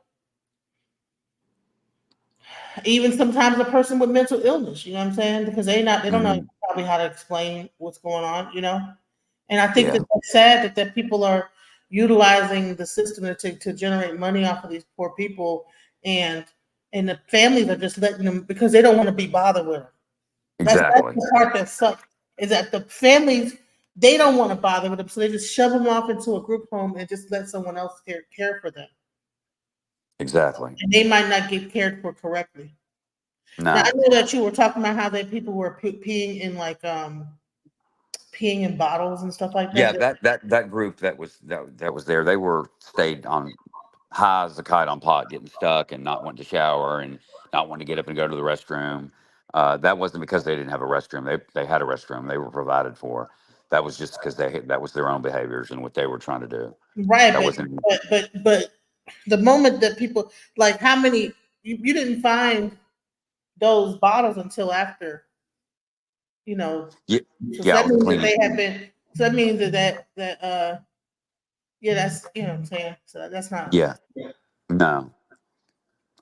Speaker 6: even sometimes a person with mental illness, you know what I'm saying, because they don't know
Speaker 7: Mhm.
Speaker 6: probably how to explain what's going on, you know. And I think
Speaker 7: Yeah.
Speaker 6: that's sad that people are utilizing the system to generate money off of these poor people, and the families are just letting them because they don't want to be bothered with them. That's
Speaker 7: Exactly.
Speaker 6: the part that sucks, is that the families, they don't want to bother with them, so they just shove them off into a group home and just let someone else care for them,
Speaker 7: Exactly.
Speaker 6: and they might not get cared for correctly. Now I
Speaker 7: No.
Speaker 6: know that you were talking about how that people were peeing in peeing in bottles and stuff like
Speaker 7: Yeah.
Speaker 6: that.
Speaker 7: That group that was there. They were stayed on high as a kite on pot, getting stuck and not wanting to shower and not wanting to get up and go to the restroom. That wasn't because they didn't have a restroom. They had a restroom. They were provided for. That was just because that was their own behaviors and what they were trying to do.
Speaker 6: Right,
Speaker 7: That wasn't.
Speaker 6: but the moment that people, like, how many, you didn't find those bottles until after, you know,
Speaker 7: Yeah.
Speaker 6: so
Speaker 7: Yeah. I
Speaker 6: that
Speaker 7: was
Speaker 6: means that
Speaker 7: cleaning.
Speaker 6: they have been, so that means yeah, that's, you know what I'm saying, so that's not.
Speaker 7: Yeah. No.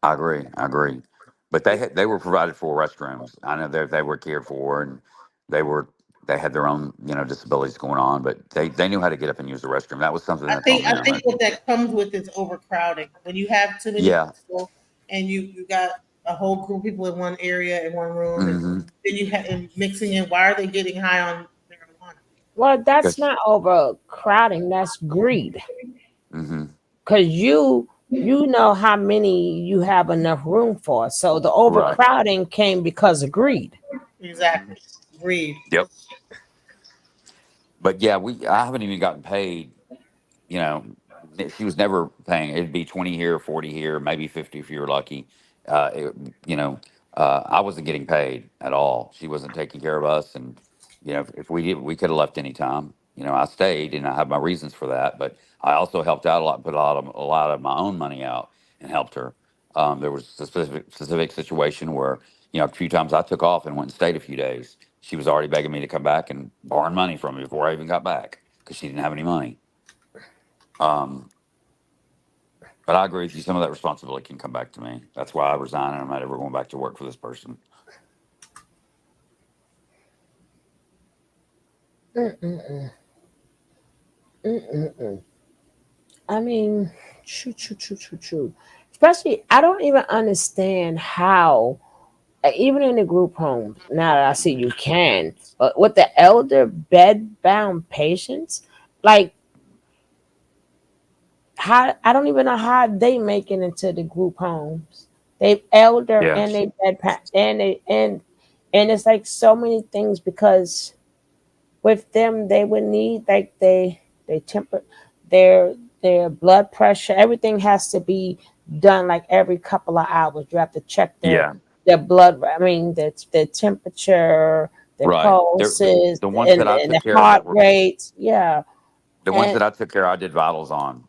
Speaker 7: I agree. I agree. But they were provided for restrooms. I know they were cared for and they were they had their own disabilities going on, but they knew how to get up and use the restroom. That was something that's on
Speaker 6: I
Speaker 7: them.
Speaker 6: think what that comes with is overcrowding. When you have too many
Speaker 7: Yeah.
Speaker 6: people and you got a whole group of people in one area in one room, and
Speaker 7: Mm-hmm.
Speaker 6: then you have and mixing in. Why are they getting high on marijuana?
Speaker 8: Well, that's not overcrowding, that's greed.
Speaker 7: Mm-hmm.
Speaker 8: Because you know how many you have enough room for. So the
Speaker 7: Right.
Speaker 8: overcrowding came because of greed.
Speaker 6: Exactly, greed.
Speaker 7: Yep. But yeah, I haven't even gotten paid. You know, she was never paying. It'd be 20 here, 40 here, maybe 50 if you were lucky. Uh, it, you know, I wasn't getting paid at all. She wasn't taking care of us, and if we did, we could have left any time. I stayed, and I have my reasons for that. But I also helped out a lot, put a lot of my own money out, and helped her. There was a specific situation where a few times I took off and went and stayed a few days. She was already begging me to come back and borrowing money from me before I even got back because she didn't have any money. Um, but I agree with you. Some of that responsibility can come back to me. That's why I resigned, and I'm not ever going back to work for this person.
Speaker 8: Mm-mm-mm. Mm-mm-mm. I mean, true. Especially, I don't even understand how, even in the group home, now that I see you can, but with the elder bed-bound patients, like, how, I don't even know how they make it into the group homes. They elder
Speaker 7: Yeah.
Speaker 8: and they and it's like so many things, because with them they would need, like, they temper their blood pressure, everything has to be done like every couple of hours. You have to check
Speaker 7: Yeah.
Speaker 8: their blood, I mean, their temperature, their
Speaker 7: Right.
Speaker 8: pulses,
Speaker 7: The ones that
Speaker 8: and
Speaker 7: I
Speaker 8: their
Speaker 7: took care of
Speaker 8: heart
Speaker 7: that were
Speaker 8: rates. Yeah.
Speaker 7: the ones
Speaker 8: And
Speaker 7: that I took care of, I did vitals on.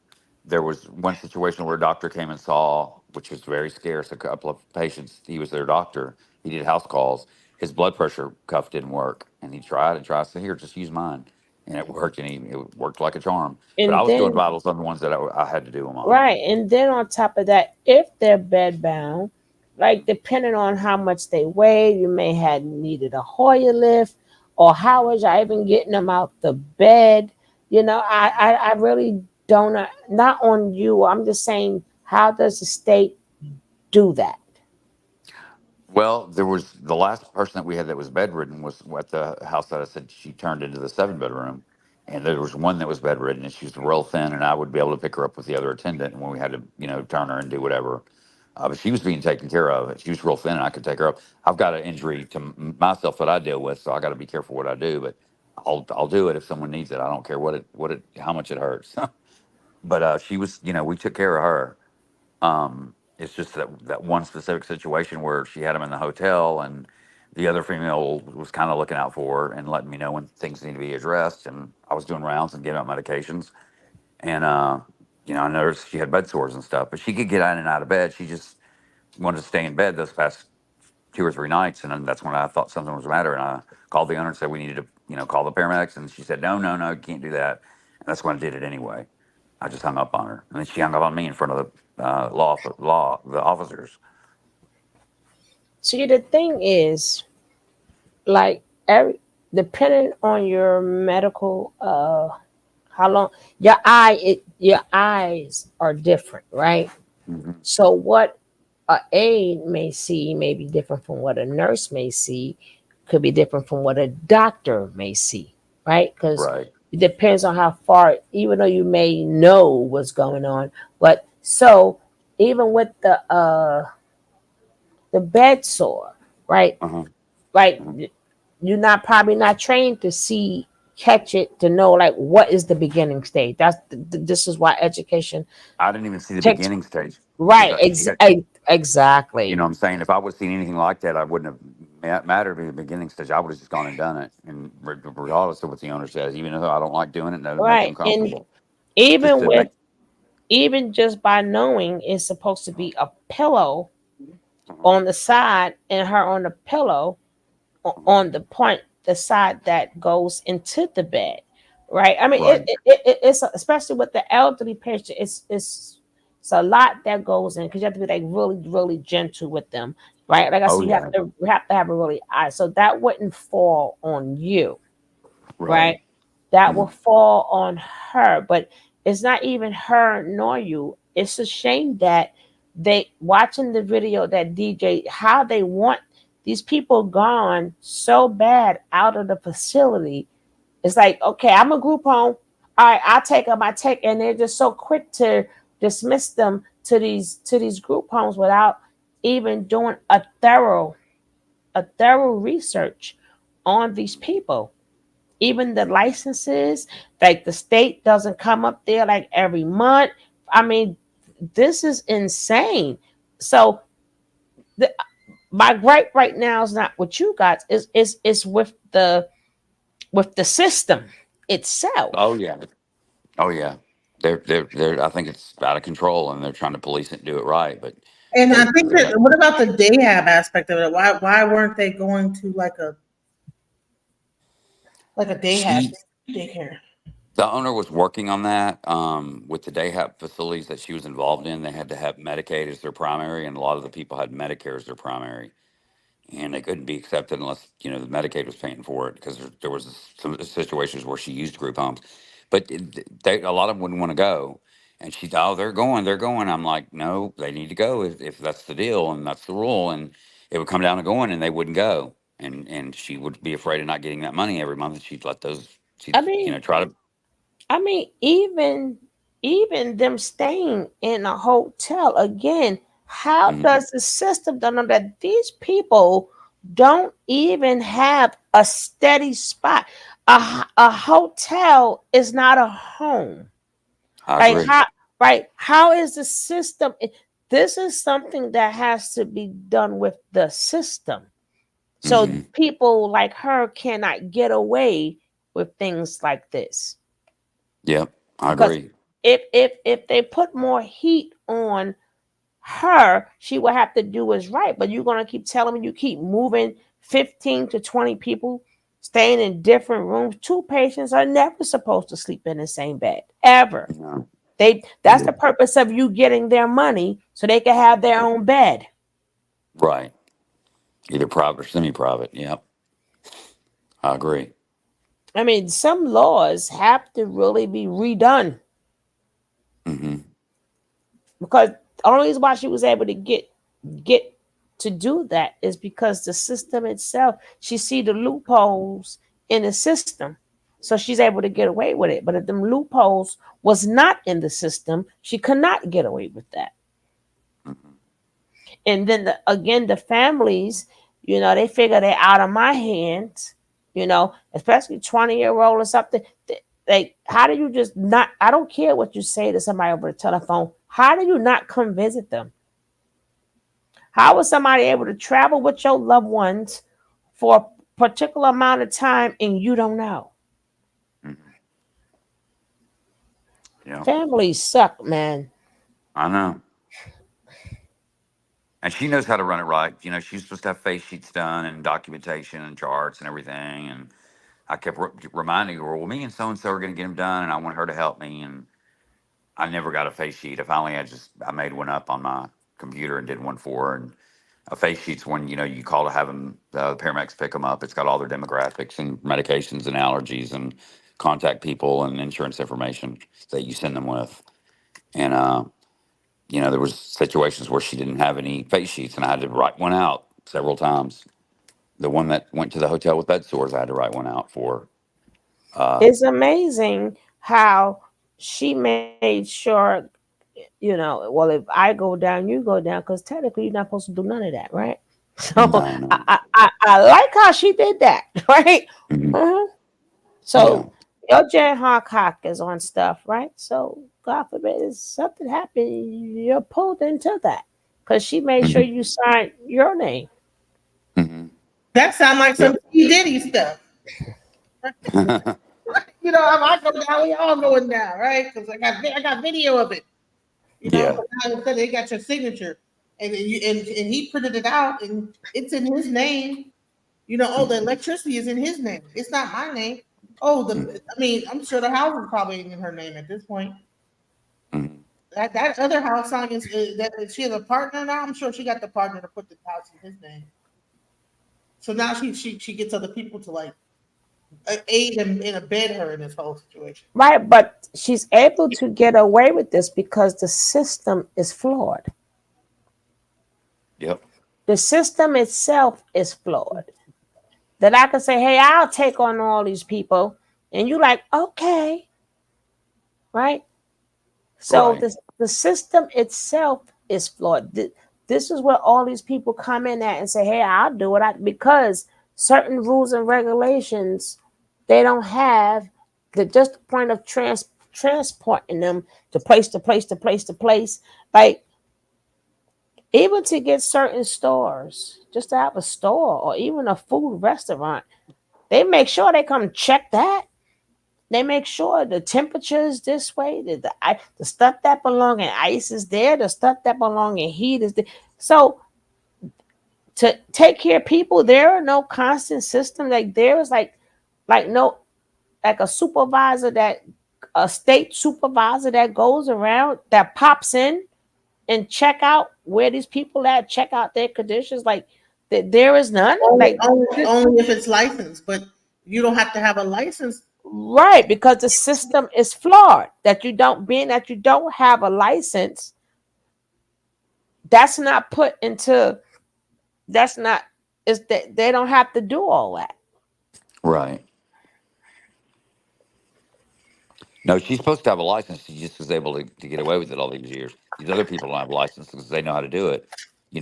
Speaker 7: There was one situation where a doctor came and saw, which was very scarce, a couple of patients. He was their doctor. He did house calls. His blood pressure cuff didn't work, and he tried and tried. I said, "Here, just use mine," and it worked, and it worked like a charm. But I
Speaker 8: and
Speaker 7: was doing
Speaker 8: then
Speaker 7: vitals on the ones that I had to do them on.
Speaker 8: right, and then on top of that, if they're bed bound, like, depending on how much they weigh, you may have needed a Hoyer lift, or how was I even getting them out the bed? I really don't know. Not on you. I'm just saying, how does the state do that?
Speaker 7: Well, there was the last person that we had that was bedridden was at the house that I said she turned into the 7 bedroom. And there was one that was bedridden and she was real thin, and I would be able to pick her up with the other attendant when we had to, turn her and do whatever. But she was being taken care of. She was real thin and I could take her up. I've got an injury to myself that I deal with, so I got to be careful what I do, but I'll do it if someone needs it. I don't care how much it hurts. But she was, we took care of her. It's just that one specific situation where she had him in the hotel, and the other female was kind of looking out for her and letting me know when things need to be addressed. And I was doing rounds and giving out medications. And, I noticed she had bed sores and stuff, but she could get in and out of bed. She just wanted to stay in bed those past 2 or 3 nights. And then that's when I thought something was the matter. And I called the owner and said, we needed to, call the paramedics. And she said, no, no, no, you can't do that. And that's when I did it anyway. I just hung up on her. And then she hung up on me in front of the officers.
Speaker 8: See, the thing is, like depending on your medical, how long your eyes are different, right?
Speaker 7: Mm-hmm.
Speaker 8: So what a aide may see may be different from what a nurse may see, could be different from what a doctor may see, right? Because it depends on how far, even though you may know what's going on. But so even with the bed sore, right? Right, you're probably not trained to catch it, to know like what is the beginning stage. This is why education.
Speaker 7: I didn't even see the beginning stage.
Speaker 8: Right, exactly.
Speaker 7: You know what I'm saying? If I would have seen anything like that, I wouldn't have mattered in the beginning stage. I would have just gone and done it. And regardless of what the owner says, even though I don't like doing it, no, make them comfortable.
Speaker 8: And even just by knowing it's supposed to be a pillow on the side and her on the pillow on the side that goes into the bed, right? I mean, it's especially with the elderly patient, it's a lot that goes in because you have to be like really, really gentle with them, right? Like I said, you have to have a really eye, so that wouldn't fall on you, right? That will fall on her, but it's not even her nor you. It's a shame that they watching the video that DJ, how they want these people gone so bad out of the facility. It's like, okay, I'm a group home. All right, I'll take them. And they're just so quick to dismiss them to these group homes without even doing a thorough research on these people. Even the licenses, like the state doesn't come up there like every month. I mean, this is insane. So my gripe right now is not with you guys, is with the system itself.
Speaker 7: Oh yeah. They're I think it's out of control and they're trying to police it and do it right. But
Speaker 6: I think that what about the daycare aspect of it? Why weren't they going to like a daycare?
Speaker 7: The owner was working on that with the daycare facilities that she was involved in. They had to have Medicaid as their primary, and a lot of the people had Medicare as their primary, and they couldn't be accepted unless the Medicaid was paying for it, because there was some situations where she used group homes, but a lot of them wouldn't want to go. And she thought, oh, they're going. I'm like, no, they need to go if that's the deal and that's the rule. And it would come down to going, and they wouldn't go, and she would be afraid of not getting that money every month. And she'd let those. She'd try to.
Speaker 8: I mean, even them staying in a hotel again, how does the system don't know that these people don't even have a steady spot? A hotel is not a home. How is the system? This is something that has to be done with the system. So people like her cannot get away with things like this.
Speaker 7: Yep, I agree.
Speaker 8: If they put more heat on her, she will have to do what's right. But you're gonna keep telling me you keep moving 15 to 20 people, staying in different rooms. 2 patients are never supposed to sleep in the same bed ever.
Speaker 7: No.
Speaker 8: That's the purpose of you getting their money so they can have their own bed.
Speaker 7: Right. Either private or semi-private. Yep. I agree.
Speaker 8: I mean, some laws have to really be redone. Because the only reason why she was able to get to do that is because the system itself, she see the loopholes in the system. So she's able to get away with it. But if them loopholes was not in the system, she could not get away with that. And then again, the families, they figure they're out of my hands, especially 20-year-old or something. Like, how do you just not, I don't care what you say to somebody over the telephone. How do you not come visit them? How is somebody able to travel with your loved ones for a particular amount of time and you don't know?
Speaker 7: Yeah.
Speaker 8: Families suck, man.
Speaker 7: I know. And she knows how to run it right. She's supposed to have face sheets done and documentation and charts and everything. And I kept reminding her, well, me and so-and-so are going to get them done, and I want her to help me. And I never got a face sheet. I made one up on my computer and did one for her. And a face sheet's when, you call to have them, the paramedics pick them up. It's got all their demographics and medications and allergies and contact people and insurance information that you send them with. And, there was situations where she didn't have any face sheets, and I had to write one out several times. The one that went to the hotel with bed sores, I had to write one out for.
Speaker 8: It's amazing how she made sure, well, if I go down, you go down, because technically you're not supposed to do none of that, right? So
Speaker 7: No.
Speaker 8: I like how she did that, right? So your Jan Hancock is on stuff, right? So God forbid if something happened, you're pulled into that because she made sure you signed your name.
Speaker 6: That sounds like some P. Diddy stuff. I go down, we all going down, right? Because I got video of it. They got your signature, and he printed it out, and it's in his name. The electricity is in his name. It's not my name. I'm sure the house is probably in her name at this point. That other house song is that she has a partner now. I'm sure she got the partner to put the house in his name. So now she gets other people to aid and abet her in this whole situation.
Speaker 8: Right, but she's able to get away with this because the system is flawed.
Speaker 7: Yep.
Speaker 8: The system itself is flawed. That I can say, hey, I'll take on all these people. And you're like, okay. Right? So the system itself is flawed. This is where all these people come in at and say, hey, I'll do it. Because certain rules and regulations, they don't have just the point of transporting them to place to place to place to place. Like, even to get certain stores, just to have a store or even a food restaurant, they make sure they come check that. They make sure the temperature is this way, the stuff that belong in ice is there, the stuff that belong in heat is there. So to take care of people, there are no constant system. Like there is like a supervisor a state supervisor that goes around that pops in and check out where these people at, check out their conditions. Like there is none.
Speaker 6: Only if it's licensed, but you don't have to have a license.
Speaker 8: Right, because the system is flawed. That you don't have a license, they don't have to do all that.
Speaker 7: Right. No, she's supposed to have a license. She just was able to get away with it all these years. These other people don't have licenses because they know how to do it.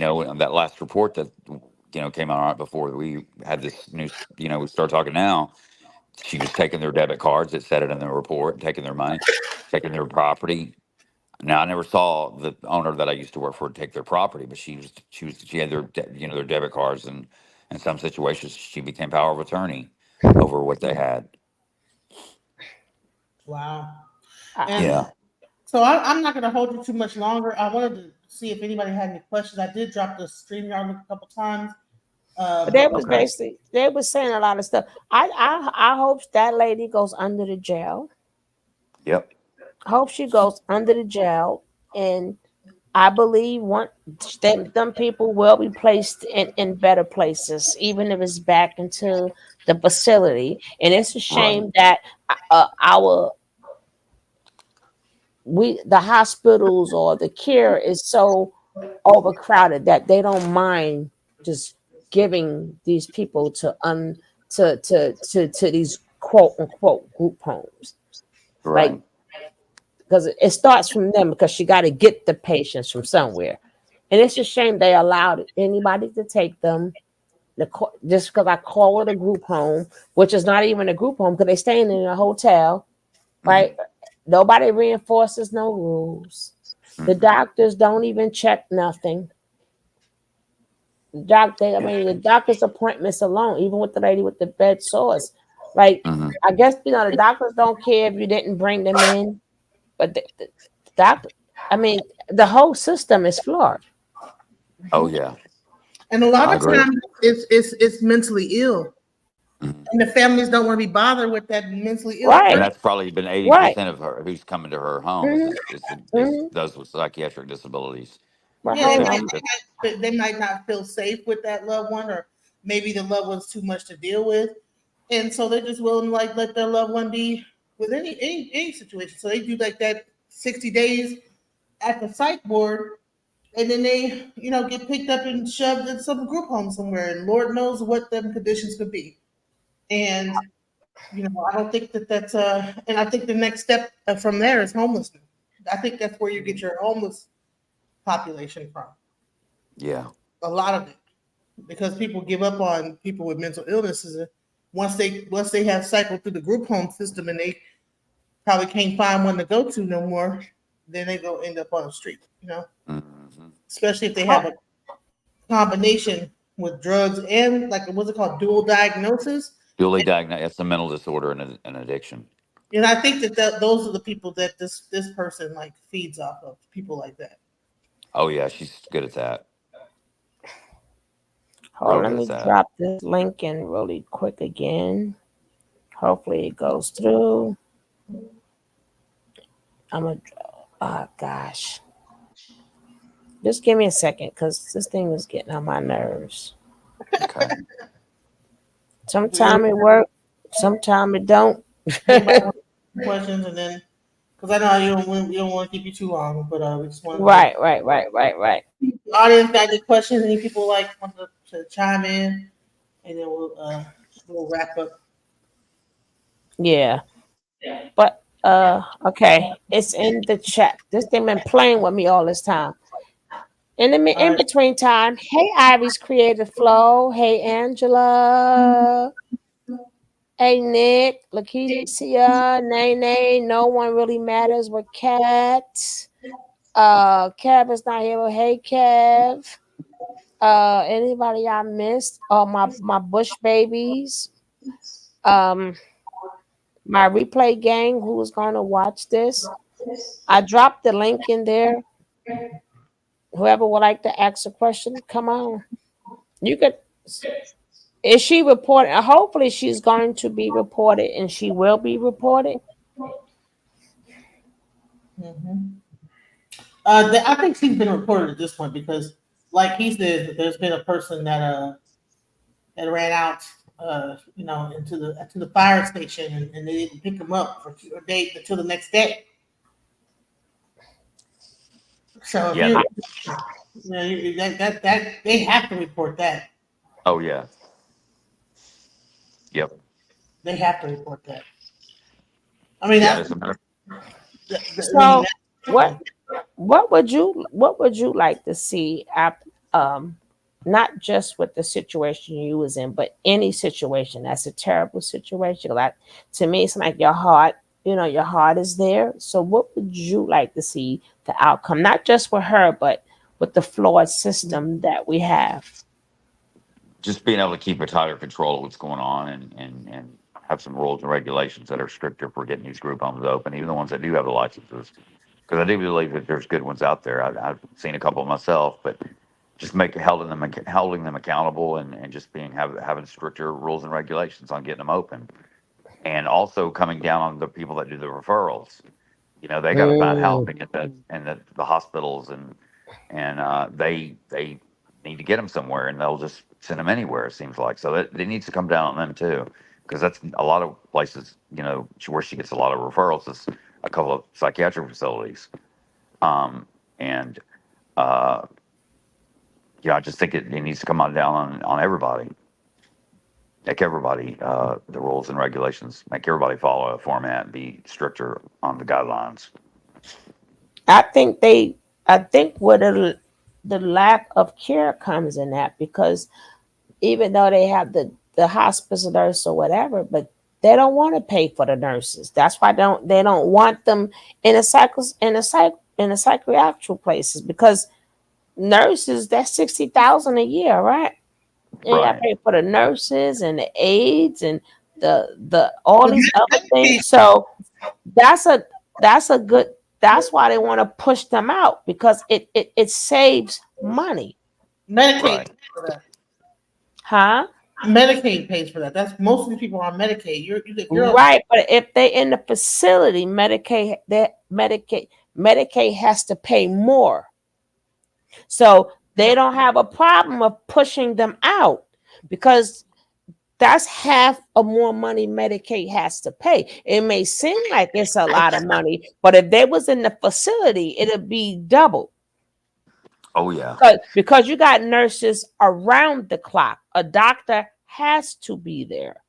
Speaker 7: On that last report that came out right before we had this news, we start talking now. She was taking their debit cards. It said it in the report, taking their money, taking their property. Now, I never saw the owner that I used to work for take their property, but she had their their debit cards, and in some situations she became power of attorney over what they had.
Speaker 6: Wow.
Speaker 7: Yeah.
Speaker 6: So I'm not going to hold you too much longer. I wanted to see if anybody had any questions. I did drop the StreamYard link a couple times.
Speaker 8: They were saying a lot of stuff. I hope that lady goes under the jail.
Speaker 7: Yep.
Speaker 8: I hope she goes under the jail, and I believe them people will be placed in better places, even if it's back into the facility. And it's a shame that the hospitals or the care is so overcrowded that they don't mind just giving these people to these quote unquote group homes. Like,
Speaker 7: Right.
Speaker 8: because it starts from them, because she got to get the patients from somewhere. And it's a shame they allowed anybody to take them. Just because I call it a group home, which is not even a group home because they're staying in a hotel, right? Nobody reinforces no rules. The doctors don't even check nothing. The doctor's appointments alone, even with the lady with the bed sores, like, I guess, the doctors don't care if you didn't bring them in, but the doctor, the whole system is flawed.
Speaker 7: Oh yeah.
Speaker 6: And a lot
Speaker 7: I
Speaker 6: of
Speaker 7: agree.
Speaker 6: times it's mentally ill. And the families don't want to be bothered with that mentally ill
Speaker 7: And
Speaker 8: Right.
Speaker 6: person.
Speaker 7: that's probably been
Speaker 8: Right.
Speaker 7: 80% of her who's coming to her homes
Speaker 8: Mhm.
Speaker 7: is
Speaker 8: Mhm.
Speaker 7: those with psychiatric disabilities.
Speaker 8: Right.
Speaker 6: Yeah,
Speaker 8: Hold on.
Speaker 6: they might not feel safe with that loved one, or maybe the loved one's too much to deal with, and so they're just willing to like let their loved one be with any situation. So they do like that 60 days at the psych ward, and then they get picked up and shoved in some group home somewhere, and Lord knows what them conditions could be. And I don't think that's and I think the next step from there is homelessness. I think that's where you get your homeless population from.
Speaker 7: Yeah.
Speaker 6: A lot of it, because people give up on people with mental illnesses once they have cycled through the group home system, and they probably can't find one to go to no more. Then they go end up on the street. Especially if they have a combination with drugs and, like, what's it called, dual diagnosis.
Speaker 7: Duly diagnosed. It's a mental disorder and an addiction.
Speaker 6: And I think that those are the people that this person like feeds off of, people like that.
Speaker 7: Oh yeah, she's good at that.
Speaker 8: Hold on,
Speaker 7: Real
Speaker 8: let
Speaker 7: good
Speaker 8: me
Speaker 7: at that.
Speaker 8: drop this link in really quick again. Hopefully it goes through. Oh gosh. Just give me a second, because this thing is getting on my nerves.
Speaker 7: Okay.
Speaker 8: Sometime it works, sometime it don't.
Speaker 6: Questions, and then, because I know you don't want to keep you too long, but we just want
Speaker 8: Right.
Speaker 6: The audience got any questions? Any people want to chime in, and then we'll wrap up.
Speaker 8: Yeah. But okay, it's in the chat. This thing been playing with me all this time. In between time, hey Ivy's Creative Flow, hey Angela, hey Nick, Lakeisha, Nene, No One Really Matters with Kat. Kev is not here, but hey Kev. Anybody I missed? Oh, my Bush babies. My replay gang who's gonna watch this. I dropped the link in there. Whoever would like to ask a question, come on. You could. Is she reported? Hopefully, she's going to be reported, and she will be reported.
Speaker 6: I think she's been reported at this point, because, like he said, there's been a person that ran out, into the fire station, and they didn't pick him up for a date until the next day. So
Speaker 7: Yeah.
Speaker 6: that they have to report that.
Speaker 7: Oh yeah. Yep.
Speaker 6: They have to report that. I mean,
Speaker 7: Yeah,
Speaker 6: that's
Speaker 7: as a matter-
Speaker 8: So what would you like to see? Not just with the situation you was in, but any situation that's a terrible situation. Like, to me, it's like your heart is there. So what would you like to see the outcome? Not just with her, but with the flawed system that we have.
Speaker 7: Just being able to keep a tighter control of what's going on, and have some rules and regulations that are stricter for getting these group homes open, even the ones that do have the licenses. Because I do believe that there's good ones out there. I've seen a couple myself, but just holding them accountable, and just having stricter rules and regulations on getting them open, and also coming down on the people that do the referrals. They got to find help and get that, and the hospitals, and they need to get them somewhere, and they'll just send them anywhere, it seems like. So it needs to come down on them too, because that's a lot of places, where she gets a lot of referrals is a couple of psychiatric facilities. And I just think it needs to come on down on everybody. Make everybody the rules and regulations. Make everybody follow a format and be stricter on the guidelines.
Speaker 8: I think where the lack of care comes in that, because even though they have the hospice nurse or whatever, but they don't want to pay for the nurses. That's why they don't want them in a psychiatric places, because nurses, that's $60,000 a year, right? And you gotta pay for the nurses and the aides and the all these other things. So that's why they want to push them out, because it saves money.
Speaker 6: Medicaid pays for that.
Speaker 8: Huh?
Speaker 6: Medicaid pays for that. That's most of the people on Medicaid. You're
Speaker 8: right, but if they in the facility, Medicaid has to pay more. So they don't have a problem of pushing them out, because that's half of more money Medicaid has to pay. It may seem like it's a lot of money, but if they was in the facility, it'd be double.
Speaker 7: Oh yeah.
Speaker 8: Because you got nurses around the clock. A doctor has to be there.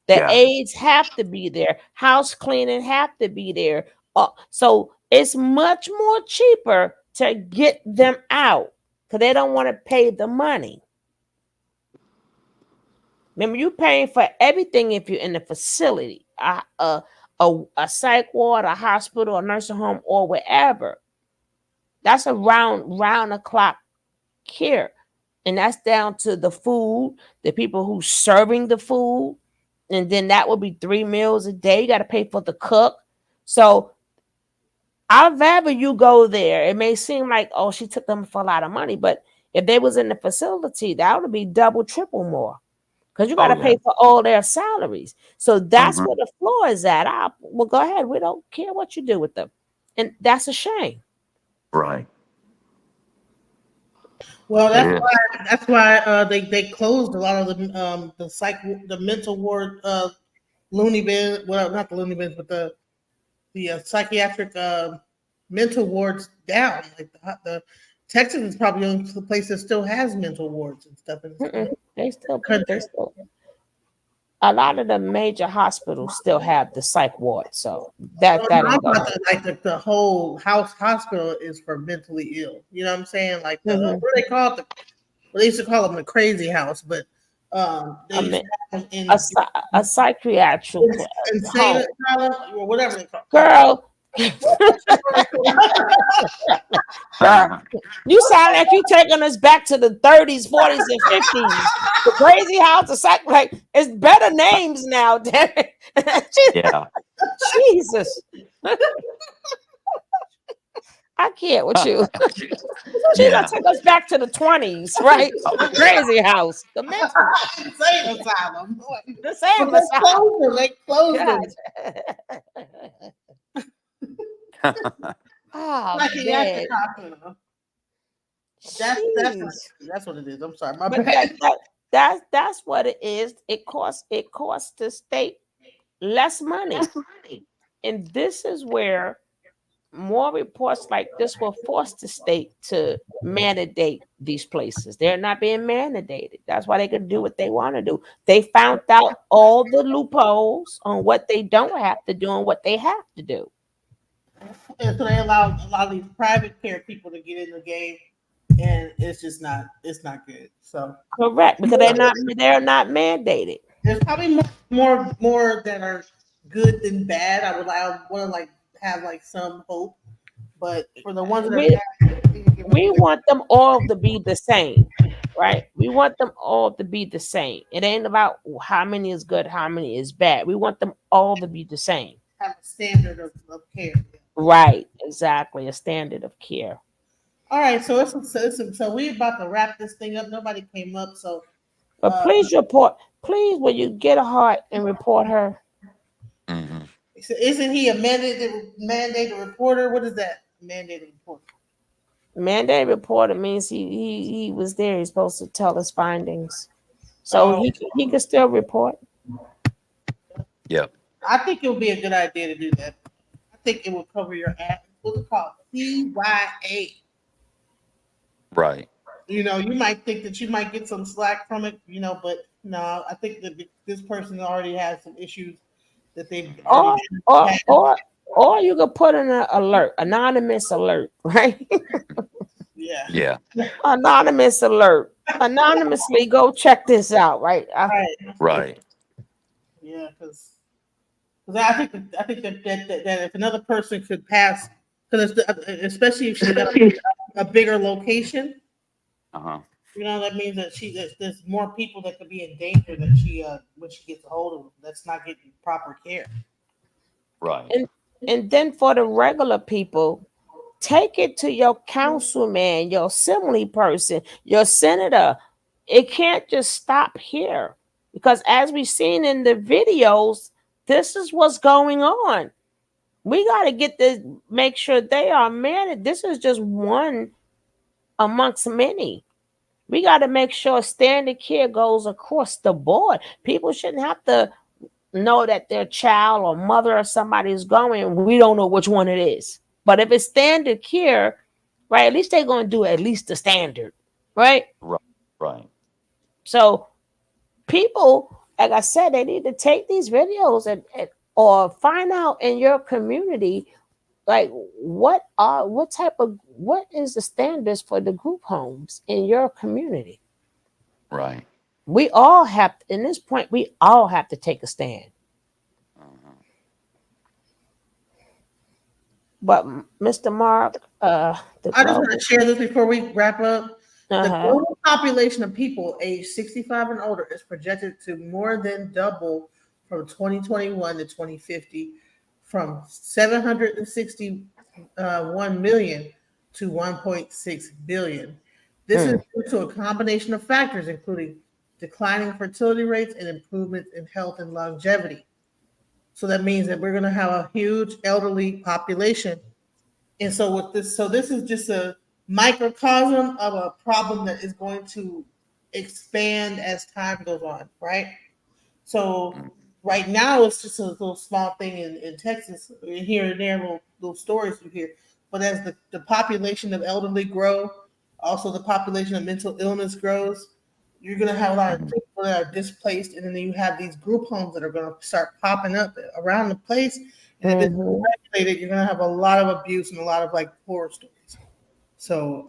Speaker 8: The aides have to be there. House cleaning have to be there. So it's much more cheaper to get them out, because they don't want to pay the money. Remember, you're paying for everything if you're in the facility, a psych ward, a hospital, a nursing home, or wherever. That's a round the clock care. And that's down to the food, the people who's serving the food. And then that would be 3 meals a day. You got to pay for the cook. So I'd rather you go there. It may seem like, oh, she took them for a lot of money, but if they was in the facility, that would be double, triple more, because you got to pay for all their salaries. So that's where the floor is at. Well, go ahead. We don't care what you do with them. And that's a shame.
Speaker 7: Right.
Speaker 6: Well, that's why they closed a lot of the mental ward, loony bin. Well, not the loony bins, but the psychiatric mental wards down. Like the Texas is probably the only place that still has mental wards and stuff.
Speaker 8: They still. A lot of the major hospitals still have the psych ward, so that
Speaker 6: the whole hospital is for mentally ill. You know what I'm saying? Like what do they call it? They used to call them the crazy house, but a
Speaker 8: psychiatric
Speaker 6: insane or whatever they call it.
Speaker 8: Girl. You sound like you taking us back to the 30s, 40s, and 50s. The crazy house, like it's better names now. Damn it.
Speaker 7: Yeah.
Speaker 8: Jesus. I can't with you. She's gonna take us back to the 20s, right? The crazy house. The mental
Speaker 6: insane asylum.
Speaker 8: The same asylum.
Speaker 6: They closed them.
Speaker 8: Oh,
Speaker 6: psychiatric hospital. That's what it is. I'm sorry, my
Speaker 8: bad. That's what it is. It costs the state less money, and this is where more reports like this will force the state to mandate these places. They're not being mandated. That's why they can do what they want to do. They found out all the loopholes on what they don't have to do and what they have to do.
Speaker 6: And so they allow a lot of these private care people to get in the game, and it's not good. So
Speaker 8: correct, because they're not mandated.
Speaker 6: There's probably more that are good than bad. I want to have some hope, but for the ones that
Speaker 8: we want them all to be the same, right? We want them all to be the same. It ain't about how many is good, how many is bad. We want them all to be the same.
Speaker 6: Have a standard of care.
Speaker 8: Right, exactly, a standard of care.
Speaker 6: All right, so we're about to wrap this thing up. Nobody came up, so.
Speaker 8: But please report. Please, when you get a heart, and report her.
Speaker 7: Mm-hmm.
Speaker 6: So isn't he a mandated reporter? What is that? Mandated reporter.
Speaker 8: Mandated reporter means he was there. He's supposed to tell us findings, so he can still report.
Speaker 7: Yep.
Speaker 6: I think it would be a good idea to do that. I think it will cover your ass. What's it called? CYA.
Speaker 7: Right.
Speaker 6: you know, you might think that you might get some slack from it, you know, but no, I think that this person already has some issues that they've
Speaker 8: Or
Speaker 6: already
Speaker 8: or you could put in an alert, anonymous alert, right?
Speaker 6: yeah.
Speaker 7: Yeah.
Speaker 8: Anonymous alert. Anonymously go check this out, right?
Speaker 7: Right.
Speaker 6: Yeah, because I think that if another person could pass, because especially if she's got a bigger location, you know, that means that there's more people that could be in danger that she when she gets a hold of them, that's not getting proper care.
Speaker 7: Right.
Speaker 8: And then for the regular people, take it to your councilman, your assembly person, your senator. It can't just stop here, because as we've seen in the videos, this is what's going on. We got to get this, make sure they are managed. This is just one amongst many. We got to make sure standard care goes across the board. People shouldn't have to know that their child or mother or somebody is going. We don't know which one it is. But if it's standard care, right, at least they're going to do at least the standard, right?
Speaker 7: Right.
Speaker 8: So people, like I said, they need to take these videos and or find out in your community, like what is the standards for the group homes in your community?
Speaker 7: Right.
Speaker 8: We all have, in this point, we all have to take a stand. But Mr. Mark,
Speaker 6: I just want to share this before we wrap up. The global population of people aged 65 and older is projected to more than double from 2021 to 2050, from 761 million to 1.6 billion. This is due to a combination of factors, including declining fertility rates and improvements in health and longevity. So that means that we're going to have a huge elderly population. And so with this, this is just a microcosm of a problem that is going to expand as time goes on, right? So right now it's just a little small thing in Texas, here and there, little stories you hear. But as the population of elderly grow, also the population of mental illness grows, you're going to have a lot of people that are displaced, and then you have these group homes that are going to start popping up around the place. And if it's regulated, you're going to have a lot of abuse and a lot of like horror stories. So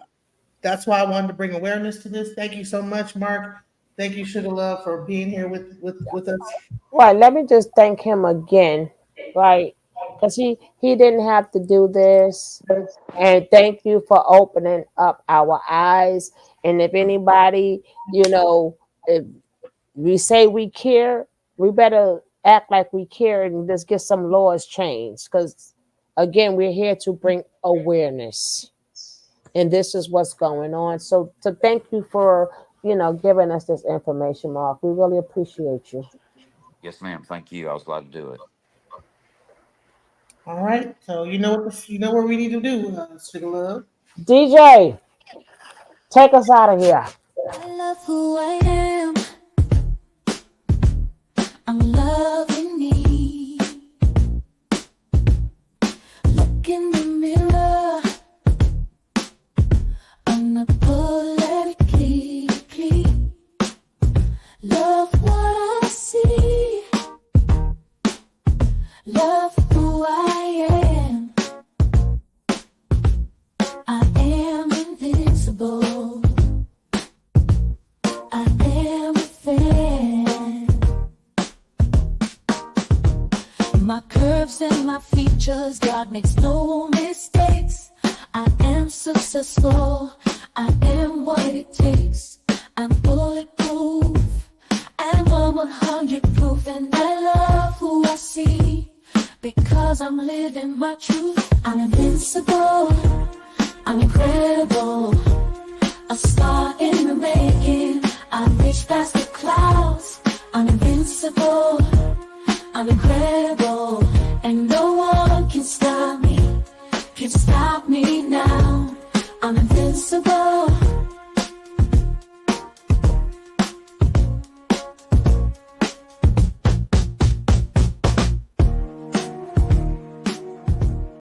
Speaker 6: that's why I wanted to bring awareness to this. Thank you so much, Mark. Thank you, Sugar Love, for being here with us.
Speaker 8: Right. Let me just thank him again, right? Because he didn't have to do this. And thank you for opening up our eyes. And if anybody, if we say we care, we better act like we care and just get some laws changed. Because, again, we're here to bring awareness. And this is what's going on. So thank you for, giving us this information, Mark. We really appreciate you.
Speaker 7: Yes, ma'am. Thank you. I was glad to do it.
Speaker 6: All right. So you know what we need to do, Sugar Love.
Speaker 8: DJ, take us out of here.
Speaker 5: I love who I am. I'm loving me. Look in the mirror. Unapologetically. Love what I see. Love who I am. I am invincible. I am a fan. My curves and my features, God makes no mistakes. I am successful. I am what it takes. I'm bulletproof. I'm 100 proof, and I love who I see because I'm living my truth. I'm invincible. I'm incredible. A star in the making. I reach past the clouds. I'm invincible. I'm incredible. And no one can stop me. Can stop me now. I'm invincible.